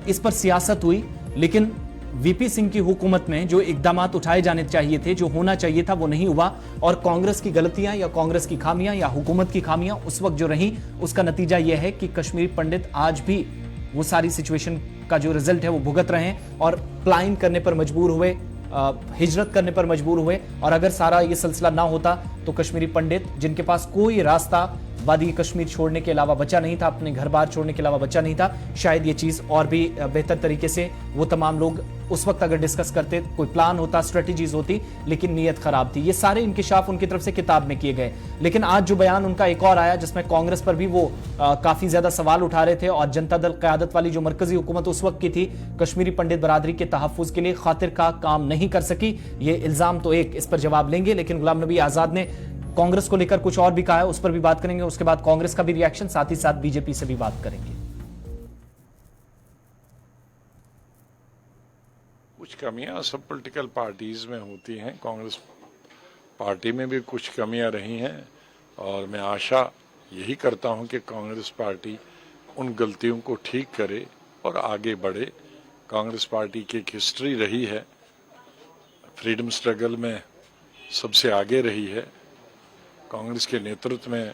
इस पर सियासत हुई लेकिन वीपी सिंह की हुकूमत में जो इकदाम उठाए जाने चाहिए थे, जो होना चाहिए था, वो नहीं हुआ। और कांग्रेस की गलतियां या कांग्रेस की खामियां या हुकूमत की खामियां उस वक्त जो रही उसका नतीजा यह है कि कश्मीरी पंडित आज भी वो सारी सिचुएशन का जो रिजल्ट है वो भुगत रहे हैं और प्लाइन करने पर मजबूर हुए, हिजरत करने पर मजबूर हुए। और अगर सारा ये सिलसिला ना होता तो कश्मीरी पंडित जिनके पास कोई रास्ता वादी कश्मीर छोड़ने के अलावा बचा नहीं था, अपने घर बार छोड़ने के अलावा बचा नहीं था, शायद ये चीज और भी बेहतर तरीके से वो तमाम लोग उस वक्त अगर डिस्कस करते, कोई प्लान होता, स्ट्रेटेजीज होती, लेकिन नीयत खराब थी। ये सारे इंकिशाफ उनकी तरफ से किताब में किए गए। लेकिन आज जो बयान उनका एक और आया जिसमें कांग्रेस पर भी वो काफी ज्यादा सवाल उठा रहे थे और जनता दल क़यादत वाली जो मरकजी हुकूमत उस वक्त की थी कश्मीरी पंडित बरादरी के तहफ्फुज के लिए खातिर का काम नहीं कर सकी। ये इल्जाम तो एक, इस पर जवाब लेंगे, लेकिन गुलाम नबी आजाद ने कांग्रेस को लेकर कुछ और भी कहा है, उस पर भी बात करेंगे। उसके बाद कांग्रेस का भी रिएक्शन, साथ ही साथ बीजेपी से भी बात करेंगे। कुछ कमियां सब पॉलिटिकल पार्टीज में होती हैं, कांग्रेस पार्टी में भी कुछ कमियां रही हैं और मैं आशा यही करता हूं कि कांग्रेस पार्टी उन गलतियों को ठीक करे और आगे बढ़े। कांग्रेस पार्टी की एक हिस्ट्री रही है, फ्रीडम स्ट्रगल में सबसे आगे रही है। कांग्रेस के नेतृत्व में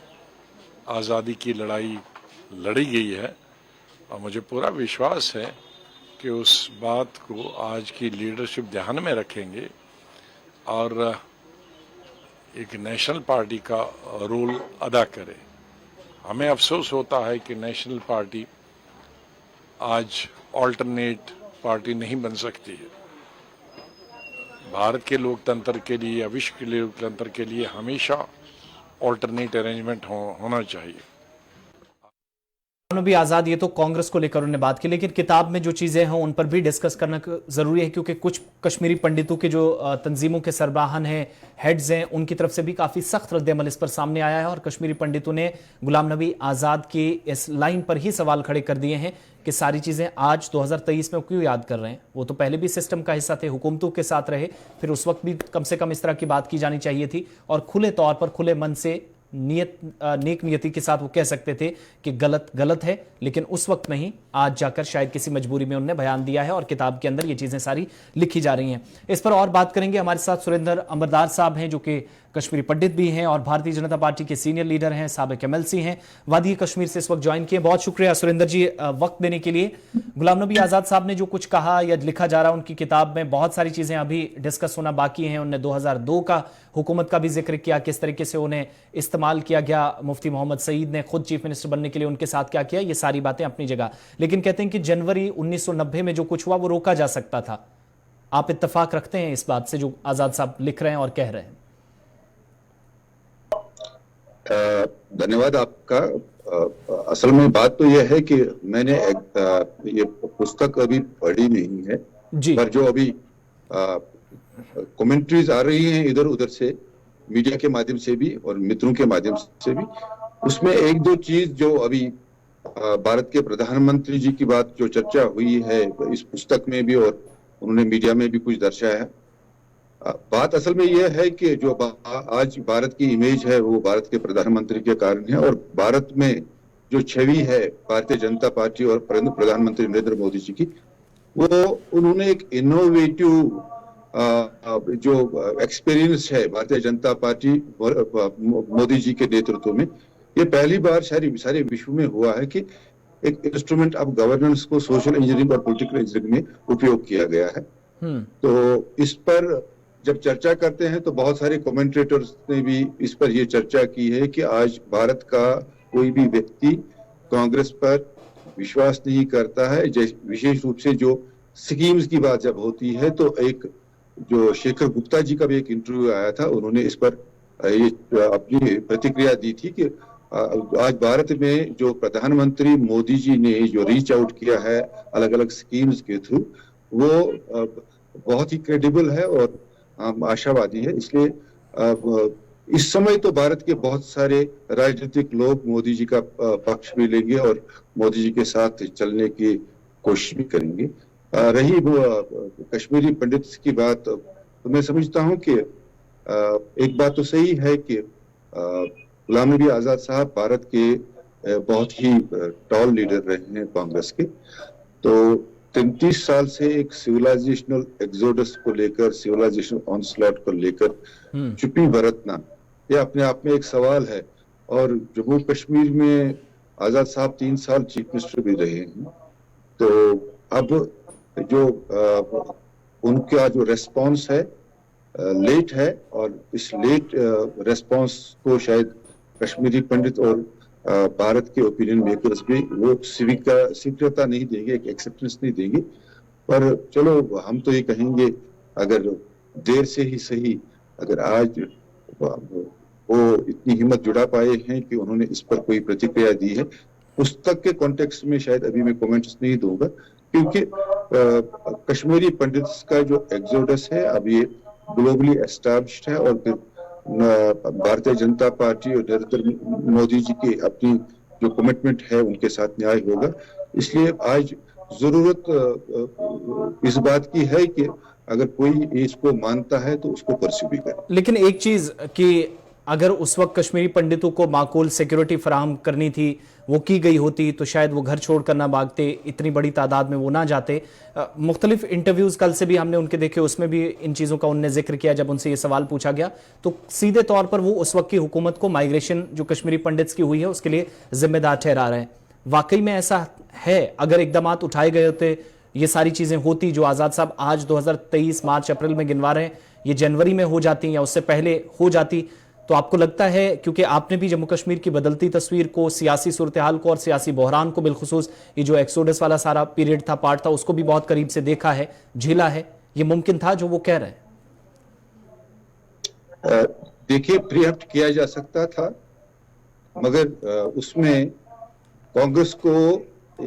आज़ादी की लड़ाई लड़ी गई है और मुझे पूरा विश्वास है कि उस बात को आज की लीडरशिप ध्यान में रखेंगे और एक नेशनल पार्टी का रोल अदा करे। हमें अफसोस होता है कि नेशनल पार्टी आज ऑल्टरनेट पार्टी नहीं बन सकती है। भारत के लोकतंत्र के लिए या विश्व के लोकतंत्र के लिए हमेशा ऑल्टरनेट अरेंजमेंट होना चाहिए। भी आजाद, ये तो कांग्रेस को लेकर उन्होंने बात की, लेकिन किताब में जो चीजें हैं उन पर भी डिस्कस करना जरूरी है क्योंकि कुछ कश्मीरी पंडितों के जो तंजीमों के सरबराहान हैं, हेड्स हैं, उनकी तरफ से भी काफी सख्त रद्द-ए-अमल इस पर सामने आया है और कश्मीरी पंडितों ने गुलाम नबी आजाद की इस लाइन पर ही सवाल खड़े कर दिए हैं कि सारी चीजें आज 2023 में क्यों याद कर रहे हैं। वो तो पहले भी सिस्टम का हिस्सा थे, हुकूमतों के साथ रहे, फिर उस वक्त भी कम से कम इस तरह की बात की जानी चाहिए थी और खुले तौर पर खुले मन से नेक नियति के साथ वो कह सकते थे कि गलत गलत है, लेकिन उस वक्त नहीं, आज जाकर शायद किसी मजबूरी में उन्होंने बयान दिया है और किताब के अंदर ये चीजें सारी लिखी जा रही हैं। इस पर और बात करेंगे। हमारे साथ सुरेंद्र अंबरदार साहब हैं, जो कि कश्मीरी पंडित भी हैं और भारतीय जनता पार्टी के सीनियर लीडर हैं, साबिक MLC हैं, वादी कश्मीर से इस वक्त ज्वाइन किए। बहुत शुक्रिया सुरेंद्र जी वक्त देने के लिए। गुलाम नबी आजाद साहब ने जो कुछ कहा या लिखा जा रहा है उनकी किताब में, बहुत सारी चीजें अभी डिस्कस होना बाकी हैं। उन्होंने 2002 का हुकूमत का भी जिक्र किया, किस तरीके से उन्हें इस्तेमाल किया गया, मुफ्ती मोहम्मद सईद ने खुद चीफ मिनिस्टर बनने के लिए उनके साथ क्या किया, ये सारी बातें अपनी जगह। लेकिन कहते हैं कि जनवरी 1990 में जो कुछ हुआ वो रोका जा सकता था। आप इत्तेफाक रखते हैं इस बात से जो आजाद साहब लिख रहे हैं और कह रहे हैं? धन्यवाद आपका। असल में बात तो यह है कि मैंने ये पुस्तक अभी पढ़ी नहीं है जी, पर जो अभी कमेंट्रीज आ रही हैं इधर उधर से, मीडिया के माध्यम से भी और मित्रों के माध्यम से भी, उसमें एक दो चीज जो अभी भारत के प्रधानमंत्री जी की बात जो चर्चा हुई है इस पुस्तक में भी और उन्होंने मीडिया में भी कुछ दर्शाया है। बात असल में यह है कि जो आज भारत की इमेज है वो भारत के प्रधानमंत्री के कारण है, और भारत में जो छवि है भारतीय जनता पार्टी और प्रधानमंत्री नरेंद्र मोदी जी की, वो उन्होंने एक इनोवेटिव जो एक्सपीरियंस है भारतीय जनता पार्टी मोदी जी के नेतृत्व में, ये पहली बार सारे विश्व में हुआ है कि एक इंस्ट्रूमेंट ऑफ गवर्नेंस को सोशल इंजीनियरिंग और पॉलिटिकल इंजीनियरिंग में उपयोग किया गया है। तो इस पर जब चर्चा करते हैं तो बहुत सारे कमेंटेटर्स ने भी इस पर यह चर्चा की है कि आज भारत का कोई भी व्यक्ति कांग्रेस पर विश्वास नहीं करता है। विशेष रूप से जो स्कीम्स की बात जब होती है तो एक जो शेखर गुप्ता जी का भी एक इंटरव्यू आया था, उन्होंने इस पर ये अपनी प्रतिक्रिया दी थी कि आज भारत में जो प्रधानमंत्री मोदी जी ने जो रीच आउट किया है अलग अलग स्कीम्स के थ्रू, वो बहुत ही क्रेडिबल है और आशावादी है। इसलिए इस समय तो भारत के बहुत सारे राजनीतिक लोग मोदी जी का पक्ष भी लेंगे और मोदी जी के साथ चलने की कोशिश भी करेंगे। रही वो कश्मीरी पंडित की बात, तो मैं समझता हूं कि एक बात तो सही है कि गुलाम नबी आजाद साहब भारत के बहुत ही टॉल लीडर रहे हैं कांग्रेस के। तो 33 साल से एक सिविलाइजेशनल एक्सोडस को लेकर, सिविलाइजेशनल ऑनस्लॉट को लेकर चुप्पी बरतना, यह अपने आप में एक सवाल है। और जम्मू कश्मीर में आजाद साहब 3 साल चीफ मिनिस्टर भी रहे हैं। तो अब जो उनका जो रेस्पॉन्स है लेट है, और इस लेट रेस्पॉन्स को शायद कश्मीरी पंडित और भारत के ओपिनियन मेकर्स भी वो स्वीकृता नहीं देंगे, एक एक्सेप्टेंस नहीं देंगे। पर चलो हम तो ये कहेंगे, अगर देर से ही सही, अगर आज वो इतनी हिम्मत जुटा पाए हैं कि उन्होंने इस पर कोई प्रतिक्रिया दी है। पुस्तक के कॉन्टेक्स्ट में शायद अभी मैं कमेंट्स नहीं दूंगा, क्योंकि कश्मीरी पंडित्स का जो एक्सोडस है अब ये ग्लोबली एस्टैब्लिश्ड है, और फिर भारतीय जनता पार्टी और नरेंद्र मोदी जी की अपनी जो कमिटमेंट है उनके साथ न्याय होगा। इसलिए आज जरूरत इस बात की है कि अगर कोई इसको मानता है तो उसको परस्यू भी करे। लेकिन एक चीज कि अगर उस वक्त कश्मीरी पंडितों को माकूल सिक्योरिटी फराहम करनी थी, वो की गई होती तो शायद वो घर छोड़कर ना भागते, इतनी बड़ी तादाद में वो ना जाते। मुख्तलिफ इंटरव्यूज कल से भी हमने उनके देखे, उसमें भी इन चीज़ों का उनने जिक्र किया। जब उनसे ये सवाल पूछा गया तो सीधे तौर पर वो उस वक्त की हुकूमत को माइग्रेशन जो कश्मीरी पंडित्स की हुई है उसके लिए जिम्मेदार ठहरा रहे हैं। वाकई में ऐसा है? अगर इकदाम उठाए गए होते, ये सारी चीज़ें होती जो आज़ाद साहब आज 2023 मार्च अप्रैल में गिनवा रहे हैं, ये जनवरी में हो जाती या उससे पहले हो जाती, तो आपको लगता है, क्योंकि आपने भी जम्मू कश्मीर की बदलती तस्वीर को, सियासी सूरत हाल को और सियासी बहरान को, बिलखुसूस ये जो एक्सोडस वाला सारा पीरियड था, पार्ट था, उसको भी बहुत करीब से देखा है, झेला है, ये मुमकिन था जो वो कह रहे हैं? देखिए, प्रीएम्प्ट किया जा सकता था, मगर उसमें कांग्रेस को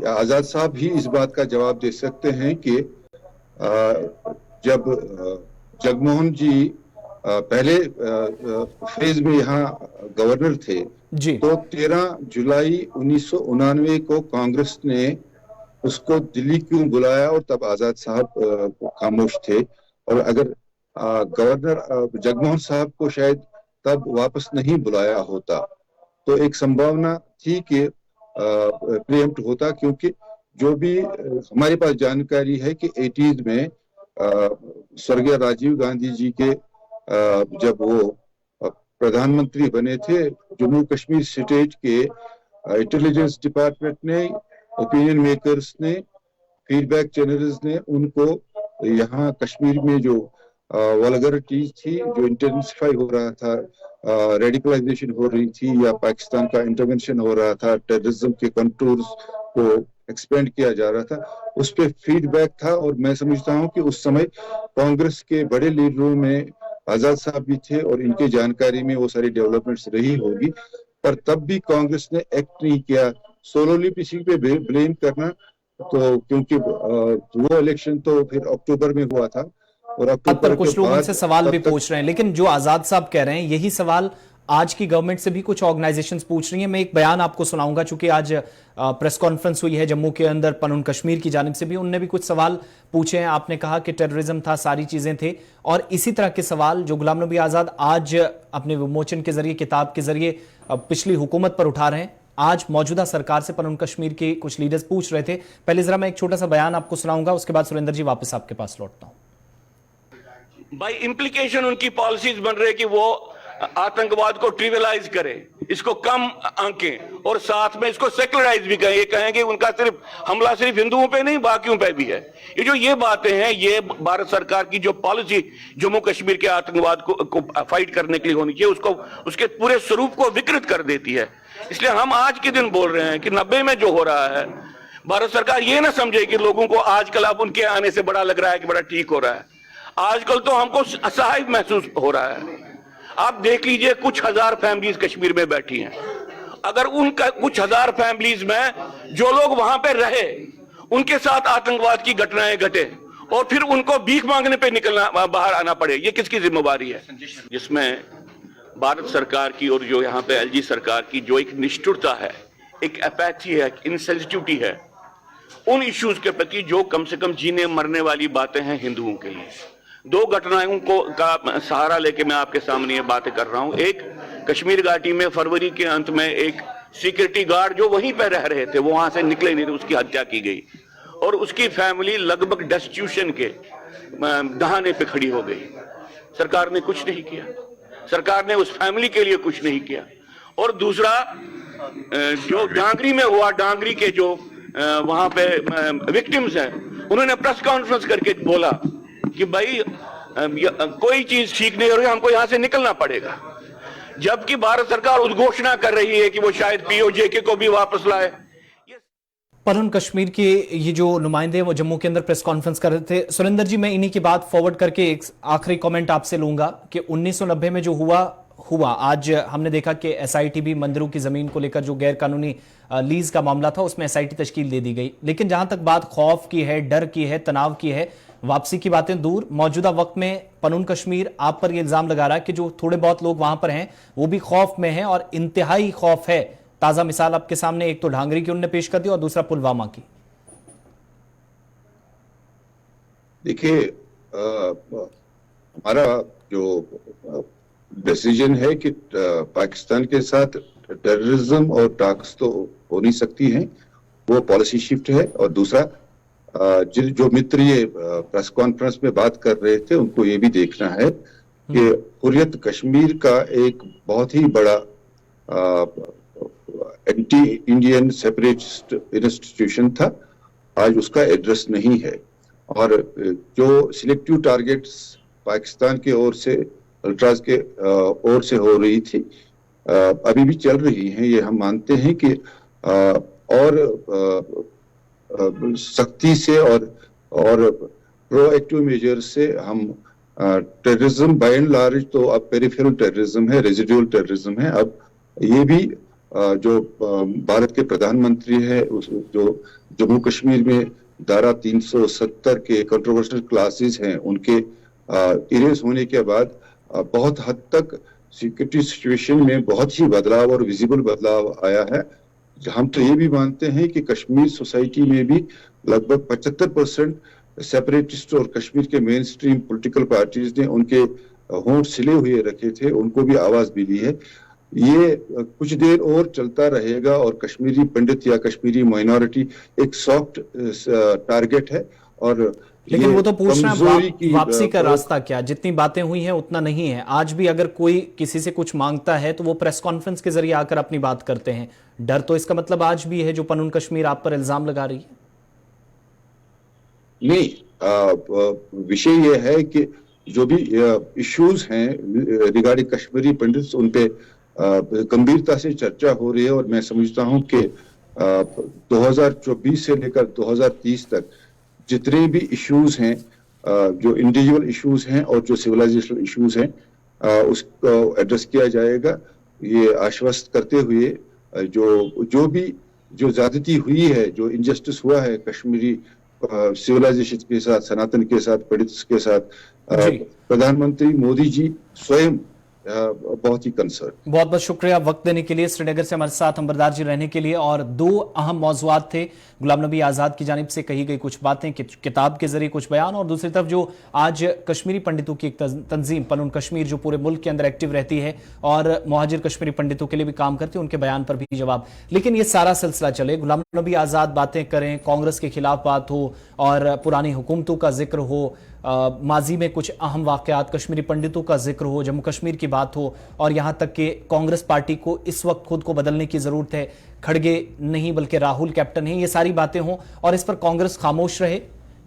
आजाद साहब ही इस बात का जवाब दे सकते हैं कि जब जगमोहन जी पहले फेज में यहाँ गवर्नर थे जी, तो 13 जुलाई 1989 को कांग्रेस ने उसको दिल्ली क्यों बुलाया, और तब आजाद साहब खामोश थे। और अगर गवर्नर जगमोहन साहब को शायद तब वापस नहीं बुलाया होता तो एक संभावना थी कि प्रीएम्प्ट होता, क्योंकि जो भी हमारे पास जानकारी है कि 80s में स्वर्गीय राजीव गांधी जी के जब वो प्रधानमंत्री बने थे, जम्मू कश्मीर स्टेट के इंटेलिजेंस डिपार्टमेंट ने, ओपिनियन मेकर्स ने, फीडबैक चैनल्स ने उनको यहाँ कश्मीर में जो वल्गरिटीज थी, जो इंटेंसिफाई हो रहा था, रेडिकलाइजेशन हो रही थी या पाकिस्तान का इंटरवेंशन हो रहा था, टेररिज्म के कंट्रोल्स को एक्सपेंड किया जा रहा था, उस पर फीडबैक था। और मैं समझता हूँ कि उस समय कांग्रेस के बड़े लीडरों में आजाद साहब भी थे और इनकी जानकारी में वो सारी डेवलपमेंट्स रही होगी, पर तब भी कांग्रेस ने एक्ट नहीं किया। सोलोली किसी पे ब्लेम करना, तो क्योंकि वो इलेक्शन तो फिर अक्टूबर में हुआ था और अक्टूबर पर कुछ लोग उनसे सवाल भी पूछ रहे हैं, लेकिन जो आजाद साहब कह रहे हैं यही सवाल आज की गवर्नमेंट से भी कुछ ऑर्गेनाइजेशंस पूछ रही हैं। मैं एक बयान आपको सुनाऊंगा, चूंकि आज प्रेस कॉन्फ्रेंस हुई है जम्मू के अंदर, पनून कश्मीर की जानिब से भी उनने भी कुछ सवाल पूछे हैं। आपने कहा कि टेररिज्म था, सारी चीजें थे, और इसी तरह के सवाल जो गुलाम नबी आजाद आज अपने विमोचन के जरिए, किताब के जरिए पिछली हुकूमत पर उठा रहे हैं, आज मौजूदा सरकार से पनून कश्मीर के कुछ लीडर्स पूछ रहे थे। पहले जरा मैं एक छोटा सा बयान आपको सुनाऊंगा, उसके बाद सुरेंद्र जी वापस आपके पास लौटता हूं। बाय इम्प्लीकेशन उनकी पॉलिसीज बन रही है कि वो आतंकवाद को ट्रिवियलाइज करें, इसको कम आंकें और साथ में इसको सेकुलराइज भी करें। ये कहें कि उनका सिर्फ हमला सिर्फ हिंदुओं पे नहीं बाकियों पे भी है। ये बातें हैं, ये भारत सरकार की जो पॉलिसी जम्मू कश्मीर के आतंकवाद को फाइट करने के लिए होनी चाहिए, उसको उसके पूरे स्वरूप को विकृत कर देती है। इसलिए हम आज के दिन बोल रहे हैं कि 90 में जो हो रहा है, भारत सरकार ये ना समझे कि लोगों को आजकल अब उनके आने से बड़ा लग रहा है कि बड़ा ठीक हो रहा है। आजकल तो हमको असहाय महसूस हो रहा है। आप देख लीजिए, कुछ हजार फैमिलीज कश्मीर में बैठी हैं। अगर उनका कुछ हजार फैमिलीज में जो लोग वहां पे रहे, उनके साथ आतंकवाद की घटनाएं घटे और फिर उनको भीख मांगने पे निकलना, बाहर आना पड़े, ये किसकी जिम्मेवारी है? जिसमें भारत सरकार की और जो यहाँ पे एलजी सरकार की जो एक निष्ठुरता है, एक अपैथी है, इनसेंसिटिविटी है उन इश्यूज के प्रति, जो कम से कम जीने मरने वाली बातें हैं हिंदुओं के लिए। दो घटनाओं का सहारा लेके मैं आपके सामने ये बातें कर रहा हूं। एक, कश्मीर घाटी में फरवरी के अंत में एक सिक्योरिटी गार्ड जो वहीं पे रह रहे थे, वो वहां से निकले नहीं थे, उसकी हत्या की गई और उसकी फैमिली लगभग डेस्टिट्यूशन के दहाने पे खड़ी हो गई। सरकार ने कुछ नहीं किया, सरकार ने उस फैमिली के लिए कुछ नहीं किया। और दूसरा, जो डांगरी में हुआ, डांगरी के जो वहां पे विक्टिम्स हैं, उन्होंने प्रेस कॉन्फ्रेंस करके बोला कि भाई कोई चीज ठीक नहीं हो रही, हमको यहां से निकलना पड़ेगा। जबकि भारत सरकार उद्घोषणा कर रही है कि वो शायद पीओजेके को भी वापस लाए। पनून कश्मीर के ये जो नुमाइंदे वो जम्मू के अंदर प्रेस कॉन्फ्रेंस कर रहे थे। सुरेंद्र जी, मैं इन्हीं की बात फॉरवर्ड करके एक आखिरी कमेंट आपसे लूंगा कि 1990 में जो हुआ, आज हमने देखा कि एसआईटी मंदिरों की जमीन को लेकर जो गैर कानूनी लीज का मामला था, उसमें एसआईटी तश्कील दे दी गई। लेकिन जहां तक बात खौफ की है, डर की है, तनाव की है, वापसी की बातें दूर, मौजूदा वक्त में पनून कश्मीर आप पर यह इल्जाम लगा रहा है कि जो थोड़े बहुत लोग वहां पर हैं वो भी खौफ में हैं और इंतहाई खौफ है। ताजा मिसाल आपके सामने, एक तो ढांगरी की उन्होंने पेश कर दी और दूसरा पुलवामा की। देखिए, हमारा जो डिसीजन है कि पाकिस्तान के साथ टेररिज्म और टॉक्स तो हो नहीं सकती हैं, वो पॉलिसी शिफ्ट है। और दूसरा, जो मित्र ये प्रेस कॉन्फ्रेंस में बात कर रहे थे, उनको ये भी देखना है कि हुर्रियत कश्मीर का एक बहुत ही बड़ा एंटी इंडियन सेपरेटिस्ट इंस्टीट्यूशन था, आज उसका एड्रेस नहीं है। और जो सिलेक्टिव टारगेट्स पाकिस्तान की ओर से, अल्ट्राज के ओर से हो रही थी, अभी भी चल रही हैं, ये हम मानते हैं कि और सख्ती से और प्रोएक्टिव मेजर से हम टेररिज्म बाय एंड लार्ज तो अब पेरिफेरल टेररिज्म है, रेजिडुअल टेररिज्म है। अब ये भी जो भारत के प्रधानमंत्री है, जो जम्मू कश्मीर में धारा 370 के कंट्रोवर्शियल क्लासेस हैं, उनके इरेज होने के बाद बहुत हद तक सिक्योरिटी सिचुएशन में बहुत ही बदलाव और विजिबल बदलाव आया है। हम तो ये भी मानते हैं कि कश्मीर सोसाइटी में भी लगभग 75% सेपरेटिस्ट और कश्मीर के मेन स्ट्रीम पॉलिटिकल पार्टीज ने उनके होंठ सिले हुए रखे थे उनको भी आवाज मिली है। ये कुछ देर और चलता रहेगा और कश्मीरी पंडित या कश्मीरी माइनॉरिटी एक सॉफ्ट टारगेट है। और लेकिन वो तो पूछ रहे कमजोरी की हैं वापसी का रास्ता क्या, जितनी बातें हुई हैं उतना नहीं है। आज भी अगर कोई किसी से कुछ मांगता है तो वो प्रेस कॉन्फ्रेंस के जरिए आकर अपनी बात करते हैं। डर तो इसका मतलब आज भी है जो पनून कश्मीर आप पर इल्जाम लगा रही है। नहीं, विषय ये है कि जो भी इश्यूज हैं रिगार्डिंग कश्मीरी पंडित उन पे गंभीरता से चर्चा हो रही है। और मैं समझता हूं कि 2024 से लेकर 2030 तक जितने भी इश्यूज हैं, जो इंडिविजुअल इश्यूज हैं और जो सिविलाइजेशनल इश्यूज हैं, उसको एड्रेस किया जाएगा। ये आश्वस्त करते हुए जो ज्यादती हुई है, जो इनजस्टिस हुआ है कश्मीरी सिविलाइजेशन के साथ, सनातन के साथ, पंडित के साथ, प्रधानमंत्री मोदी जी स्वयं बहुत ही कंसर्न। बहुत बहुत शुक्रिया वक्त देने के लिए, श्रीनगर से हमारे साथ अंबरदार जी रहने के लिए। और दो अहम मौजूआत थे, गुलाम नबी आजाद की जानिब से कही गई कुछ बातें, किताब के जरिए कुछ बयान, और दूसरी तरफ जो आज कश्मीरी पंडितों की एक तंजीम पनून कश्मीर जो पूरे मुल्क के अंदर एक्टिव रहती है और मुहाजिर कश्मीरी पंडितों के लिए भी काम करती है, उनके बयान पर भी जवाब। लेकिन ये सारा सिलसिला चले, गुलाम नबी आजाद बातें करें, कांग्रेस के खिलाफ बात हो और पुरानी हुकूमतों का जिक्र हो, माजी में कुछ अहम वाकयात, कश्मीरी पंडितों का जिक्र हो, जम्मू कश्मीर की बात हो, और यहां तक कि कांग्रेस पार्टी को इस वक्त खुद को बदलने की जरूरत है, खड़गे नहीं बल्कि राहुल कैप्टन है, ये सारी बातें हों और इस पर कांग्रेस खामोश रहे,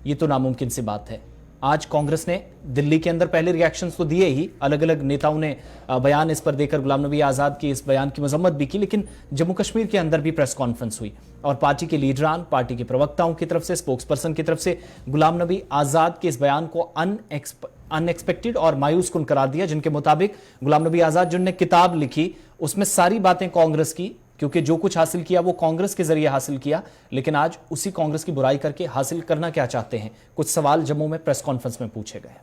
ये तो नामुमकिन सी बात है। आज कांग्रेस ने दिल्ली के अंदर पहले रिएक्शंस तो दिए ही, अलग अलग नेताओं ने बयान इस पर देकर गुलाम नबी आजाद के इस बयान की मजम्मत भी की, लेकिन जम्मू कश्मीर के अंदर भी प्रेस कॉन्फ्रेंस हुई और पार्टी के लीडरान, पार्टी के प्रवक्ताओं की तरफ से, स्पोक्स पर्सन की तरफ से गुलाम नबी आजाद के इस बयान को अनएक्सपेक्टेड और मायूस कुन करार दिया, जिनके मुताबिक गुलाम नबी आजाद जिन्होंने किताब लिखी उसमें सारी बातें कांग्रेस की, क्योंकि जो कुछ हासिल किया वो कांग्रेस के जरिए हासिल किया, लेकिन आज उसी कांग्रेस की बुराई करके हासिल करना क्या चाहते हैं, कुछ सवाल जम्मू में प्रेस कॉन्फ्रेंस में पूछे गए।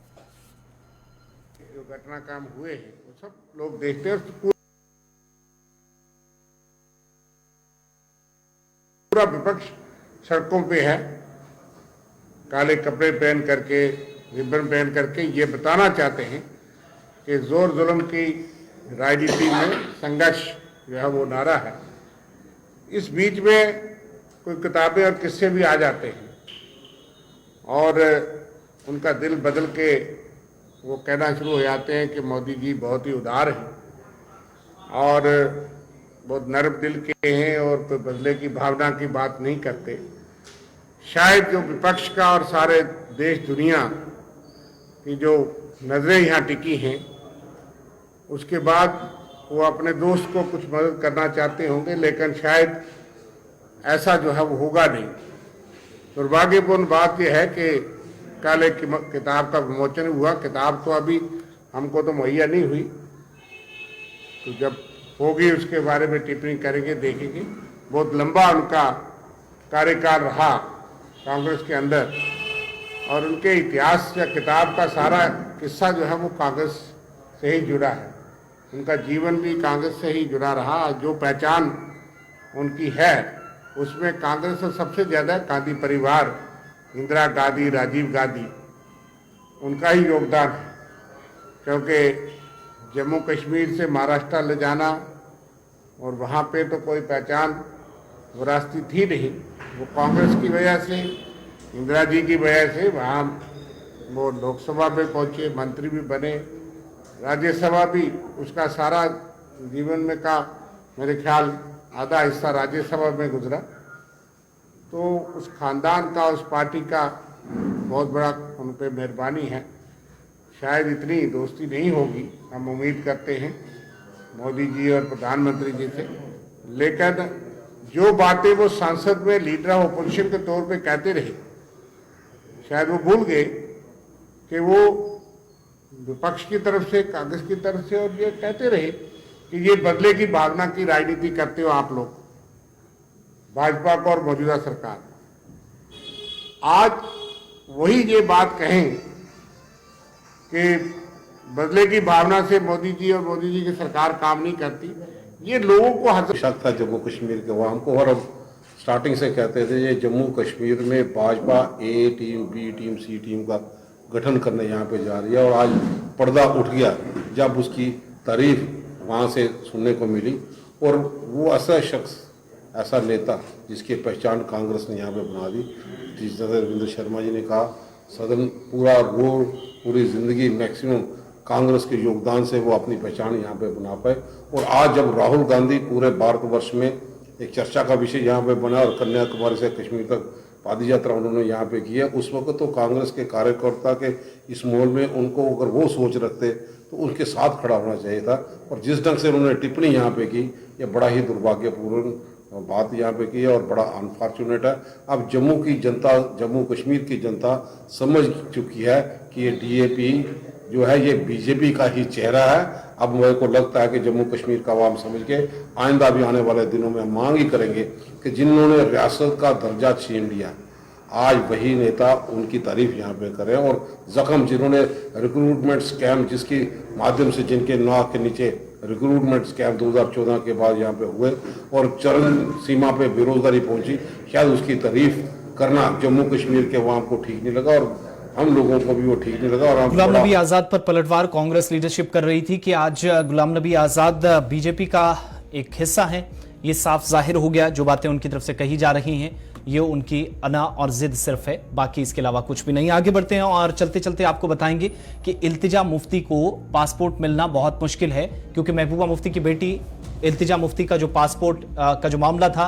जो घटनाक्रम हुए हैं वो सब लोग देखते हैं, पूरा विपक्ष सड़कों पे है, काले कपड़े पहन करके, रिबन पहन करके, ये बताना चाहते हैं कि जोर जुल्म की राजनीति में संघर्ष जो है वो नारा है। इस बीच में कोई किताबें और किस्से भी आ जाते हैं और उनका दिल बदल के वो कहना शुरू हो जाते हैं कि मोदी जी बहुत ही उदार हैं और बहुत नर्म दिल के हैं और कोई बदले की भावना की बात नहीं करते। शायद जो विपक्ष का और सारे देश दुनिया की जो नजरें यहाँ टिकी हैं, उसके बाद वो अपने दोस्त को कुछ मदद करना चाहते होंगे, लेकिन शायद ऐसा जो है वो होगा नहीं। दुर्भाग्यपूर्ण बात यह है कि कल एक किताब का विमोचन हुआ, किताब तो अभी हमको तो मुहैया नहीं हुई, तो जब होगी उसके बारे में टिप्पणी करेंगे, देखेंगे। बहुत लंबा उनका कार्यकाल रहा कांग्रेस के अंदर और उनके इतिहास या किताब का सारा किस्सा जो है वो कांग्रेस से ही जुड़ा है, उनका जीवन भी कांग्रेस से ही जुड़ा रहा। जो पहचान उनकी है उसमें कांग्रेस से सबसे ज़्यादा गांधी परिवार, इंदिरा गांधी, राजीव गांधी, उनका ही योगदान है, क्योंकि जम्मू कश्मीर से महाराष्ट्र ले जाना और वहाँ पे तो कोई पहचान विरासती थी नहीं, वो कांग्रेस की वजह से, इंदिरा जी की वजह से वहाँ वो लोकसभा में पहुँचे, मंत्री भी बने, राज्यसभा भी, उसका सारा जीवन में का मेरे ख्याल आधा हिस्सा राज्यसभा में गुजरा। तो उस खानदान का, उस पार्टी का बहुत बड़ा उन पर मेहरबानी है। शायद इतनी दोस्ती नहीं होगी, हम उम्मीद करते हैं मोदी जी और प्रधानमंत्री जी से, लेकिन जो बातें वो संसद में लीडर ऑफ अपोजिशन के तौर पे कहते रहे, शायद वो भूल गए कि वो विपक्ष की तरफ से, कांग्रेस की तरफ से, और ये कहते रहे कि ये बदले की भावना की राजनीति करते हो आप लोग, भाजपा को और मौजूदा सरकार। आज वही ये बात कहें कि बदले की भावना से मोदी जी और मोदी जी की सरकार काम नहीं करती, ये लोगों को शक था जम्मू कश्मीर के अवाम को। और अब स्टार्टिंग से कहते थे ये जम्मू कश्मीर में भाजपा ए टीम, बी टीम, सी टीम का गठन करने यहाँ पे जा रही है और आज पर्दा उठ गया जब उसकी तारीफ वहाँ से सुनने को मिली। और वो ऐसा शख्स, ऐसा नेता जिसकी पहचान कांग्रेस ने यहाँ पे बना दी। जिस तरह रविंद्र शर्मा जी ने कहा, सदन पूरी ज़िंदगी मैक्सिमम कांग्रेस के योगदान से वो अपनी पहचान यहाँ पे बना पाए। और आज जब राहुल गांधी पूरे भारतवर्ष में एक चर्चा का विषय यहाँ पे बना और कन्याकुमारी से कश्मीर तक पादी यात्रा उन्होंने यहाँ पे की है, उस वक्त तो कांग्रेस के कार्यकर्ता के इस माहौल में उनको अगर वो सोच रखते तो उनके साथ खड़ा होना चाहिए था। और जिस ढंग से उन्होंने टिप्पणी यहाँ पे की, ये बड़ा ही दुर्भाग्यपूर्ण बात यहाँ पे की है और बड़ा अनफॉर्चुनेट है। अब जम्मू की जनता, जम्मू कश्मीर की जनता समझ चुकी है कि ये DAP जो है ये बीजेपी का ही चेहरा है। अब मेरे को लगता है कि जम्मू कश्मीर का आवाम समझ के आइंदा भी आने वाले दिनों में मांग ही करेंगे कि जिन्होंने रियासत का दर्जा छीन लिया, आज वही नेता उनकी तारीफ यहाँ पे करें। और जख्म जिन्होंने रिक्रूटमेंट स्कैम, जिसके माध्यम से जिनके नाक के नीचे रिक्रूटमेंट स्कैम 2014 के बाद यहाँ पे हुए और चरम सीमा पे बेरोजगारी पहुंची, शायद उसकी तारीफ करना जम्मू कश्मीर के अवाम को ठीक नहीं लगा और हम लोगों को भी वो ठीक नहीं लगा। और गुलाम नबी आजाद पर पलटवार कांग्रेस लीडरशिप कर रही थी कि आज गुलाम नबी आजाद बीजेपी का एक हिस्सा है, ये साफ जाहिर हो गया। जो बातें उनकी तरफ से कही जा रही हैं ये उनकी अना और जिद सिर्फ है, बाकी इसके अलावा कुछ भी नहीं। आगे बढ़ते हैं और चलते चलते आपको बताएंगे कि इल्तिजा मुफ्ती को पासपोर्ट मिलना बहुत मुश्किल है, क्योंकि महबूबा मुफ्ती की बेटी इल्तिजा मुफ्ती का जो पासपोर्ट का जो मामला था,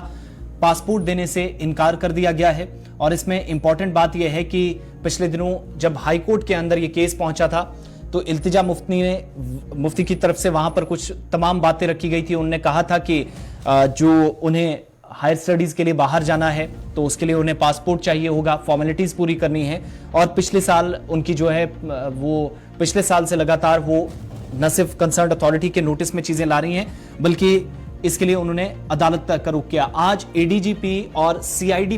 पासपोर्ट देने से इनकार कर दिया गया है। और इसमें इंपॉर्टेंट बात यह है कि पिछले दिनों जब हाई कोर्ट के अंदर ये केस पहुंचा था तो इल्तिजा मुफ्ती की तरफ से वहां पर कुछ तमाम बातें रखी गई थी। उन्होंने कहा था कि जो उन्हें हायर स्टडीज के लिए बाहर जाना है तो उसके लिए उन्हें पासपोर्ट चाहिए होगा, फॉर्मेलिटीज पूरी करनी है। और पिछले साल उनकी जो है वो पिछले साल से लगातार वो न सिर्फ कंसर्न अथॉरिटी के नोटिस में चीजें ला रही हैं, बल्कि इसके लिए उन्होंने अदालत तक का रुख किया। आज ADGP और CID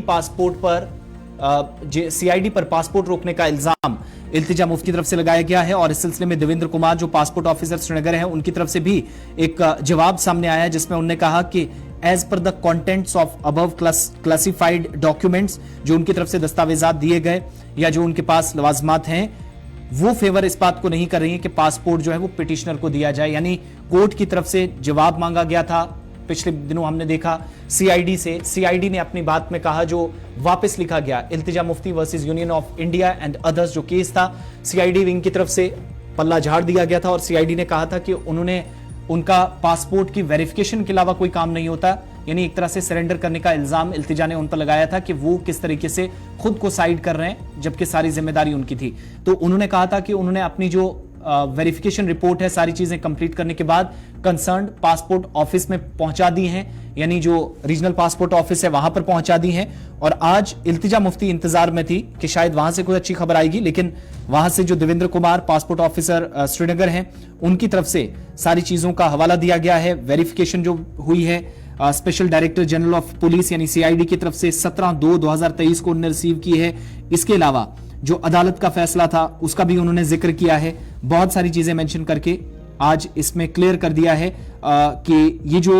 पर पासपोर्ट रोकने का इल्जाम इल्तिजा मुफ्ती की तरफ से लगाया गया है। और इस सिलसिले में देवेंद्र कुमार जो पासपोर्ट ऑफिसर श्रीनगर हैं, उनकी तरफ से भी एक जवाब सामने आया है, जिसमें उन्होंने कहा कि as per the contents of above classified documents, जो उनकी तरफ से दस्तावेजात दिए गए या जो उनके पास लवाजमात हैं, वो फेवर इस बात को नहीं कर रही है कि पासपोर्ट जो है वो पिटिशनर को दिया जाए। यानी कोर्ट की तरफ से जवाब मांगा गया था। पिछले दिनों हमने देखा CID से, CID ने अपनी बात में कहा जो वापस लिखा गया Iltija Mufti versus Union of India and others जो केस था, CID विंग की तरफ से पल्ला झाड़ दिया गया था और CID ने कहा था कि उनका पासपोर्ट की वेरिफिकेशन के अलावा कोई काम नहीं होता। यानी एक तरह से सरेंडर करने का इल्जाम इल्तिजा ने उन पर लगाया था कि वो किस तरीके से खुद को साइड कर रहे हैं, जबकि सारी जिम्मेदारी उनकी थी। तो उन्होंने कहा था कि उन्होंने अपनी जो वेरिफिकेशन रिपोर्ट है, सारी चीजें कंप्लीट करने के बाद कंसर्न पासपोर्ट ऑफिस में पहुंचा दी हैं, यानी जो रीजनल पासपोर्ट ऑफिस है वहां पर पहुंचा दी हैं। और आज इल्तिजा मुफ्ती इंतजार में थी कि शायद वहां से कोई अच्छी खबर आएगी, लेकिन वहां से जो देवेंद्र कुमार पासपोर्ट ऑफिसर श्रीनगर हैं, उनकी तरफ से सारी चीजों का हवाला दिया गया है। वेरिफिकेशन जो हुई है special director general of police यानी CID की तरफ से 17/2/2023 को उन्होंने रिसीव की है। इसके अलावा जो अदालत का फैसला था उसका भी उन्होंने जिक्र किया है। बहुत सारी चीजें मेंशन करके आज इसमें क्लियर कर दिया है कि ये जो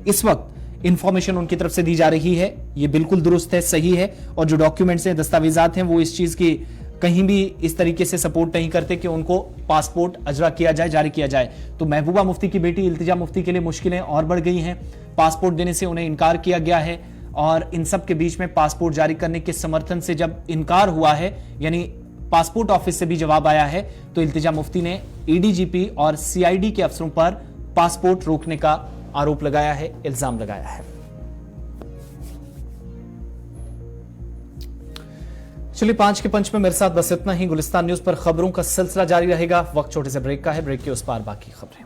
इस वक्त इंफॉर्मेशन उनकी तरफ से दी जा रही है ये बिल्कुल दुरुस्त है, सही है। और जो डॉक्यूमेंट्स हैं, दस्तावेजात हैं, वो इस चीज की कहीं भी इस तरीके से सपोर्ट नहीं करते कि उनको पासपोर्ट अजरा किया जाए, जारी किया जाए। तो महबूबा मुफ्ती की बेटी इल्तिजा मुफ्ती के लिए मुश्किलें और बढ़ गई हैं। पासपोर्ट देने से उन्हें इनकार किया गया है और इन सब के बीच में पासपोर्ट जारी करने के समर्थन से जब इनकार हुआ है, यानी पासपोर्ट ऑफिस से भी जवाब आया है, तो इल्तिजा मुफ्ती ने ADGP और CID के अफसरों पर पासपोर्ट रोकने का आरोप लगाया है, इल्जाम लगाया है। चलिए 5 के पंच में मेरे साथ बस इतना ही। गुलिस्तान न्यूज पर खबरों का सिलसिला जारी रहेगा। वक्त छोटे से ब्रेक का है, ब्रेक के उस पार बाकी खबरें।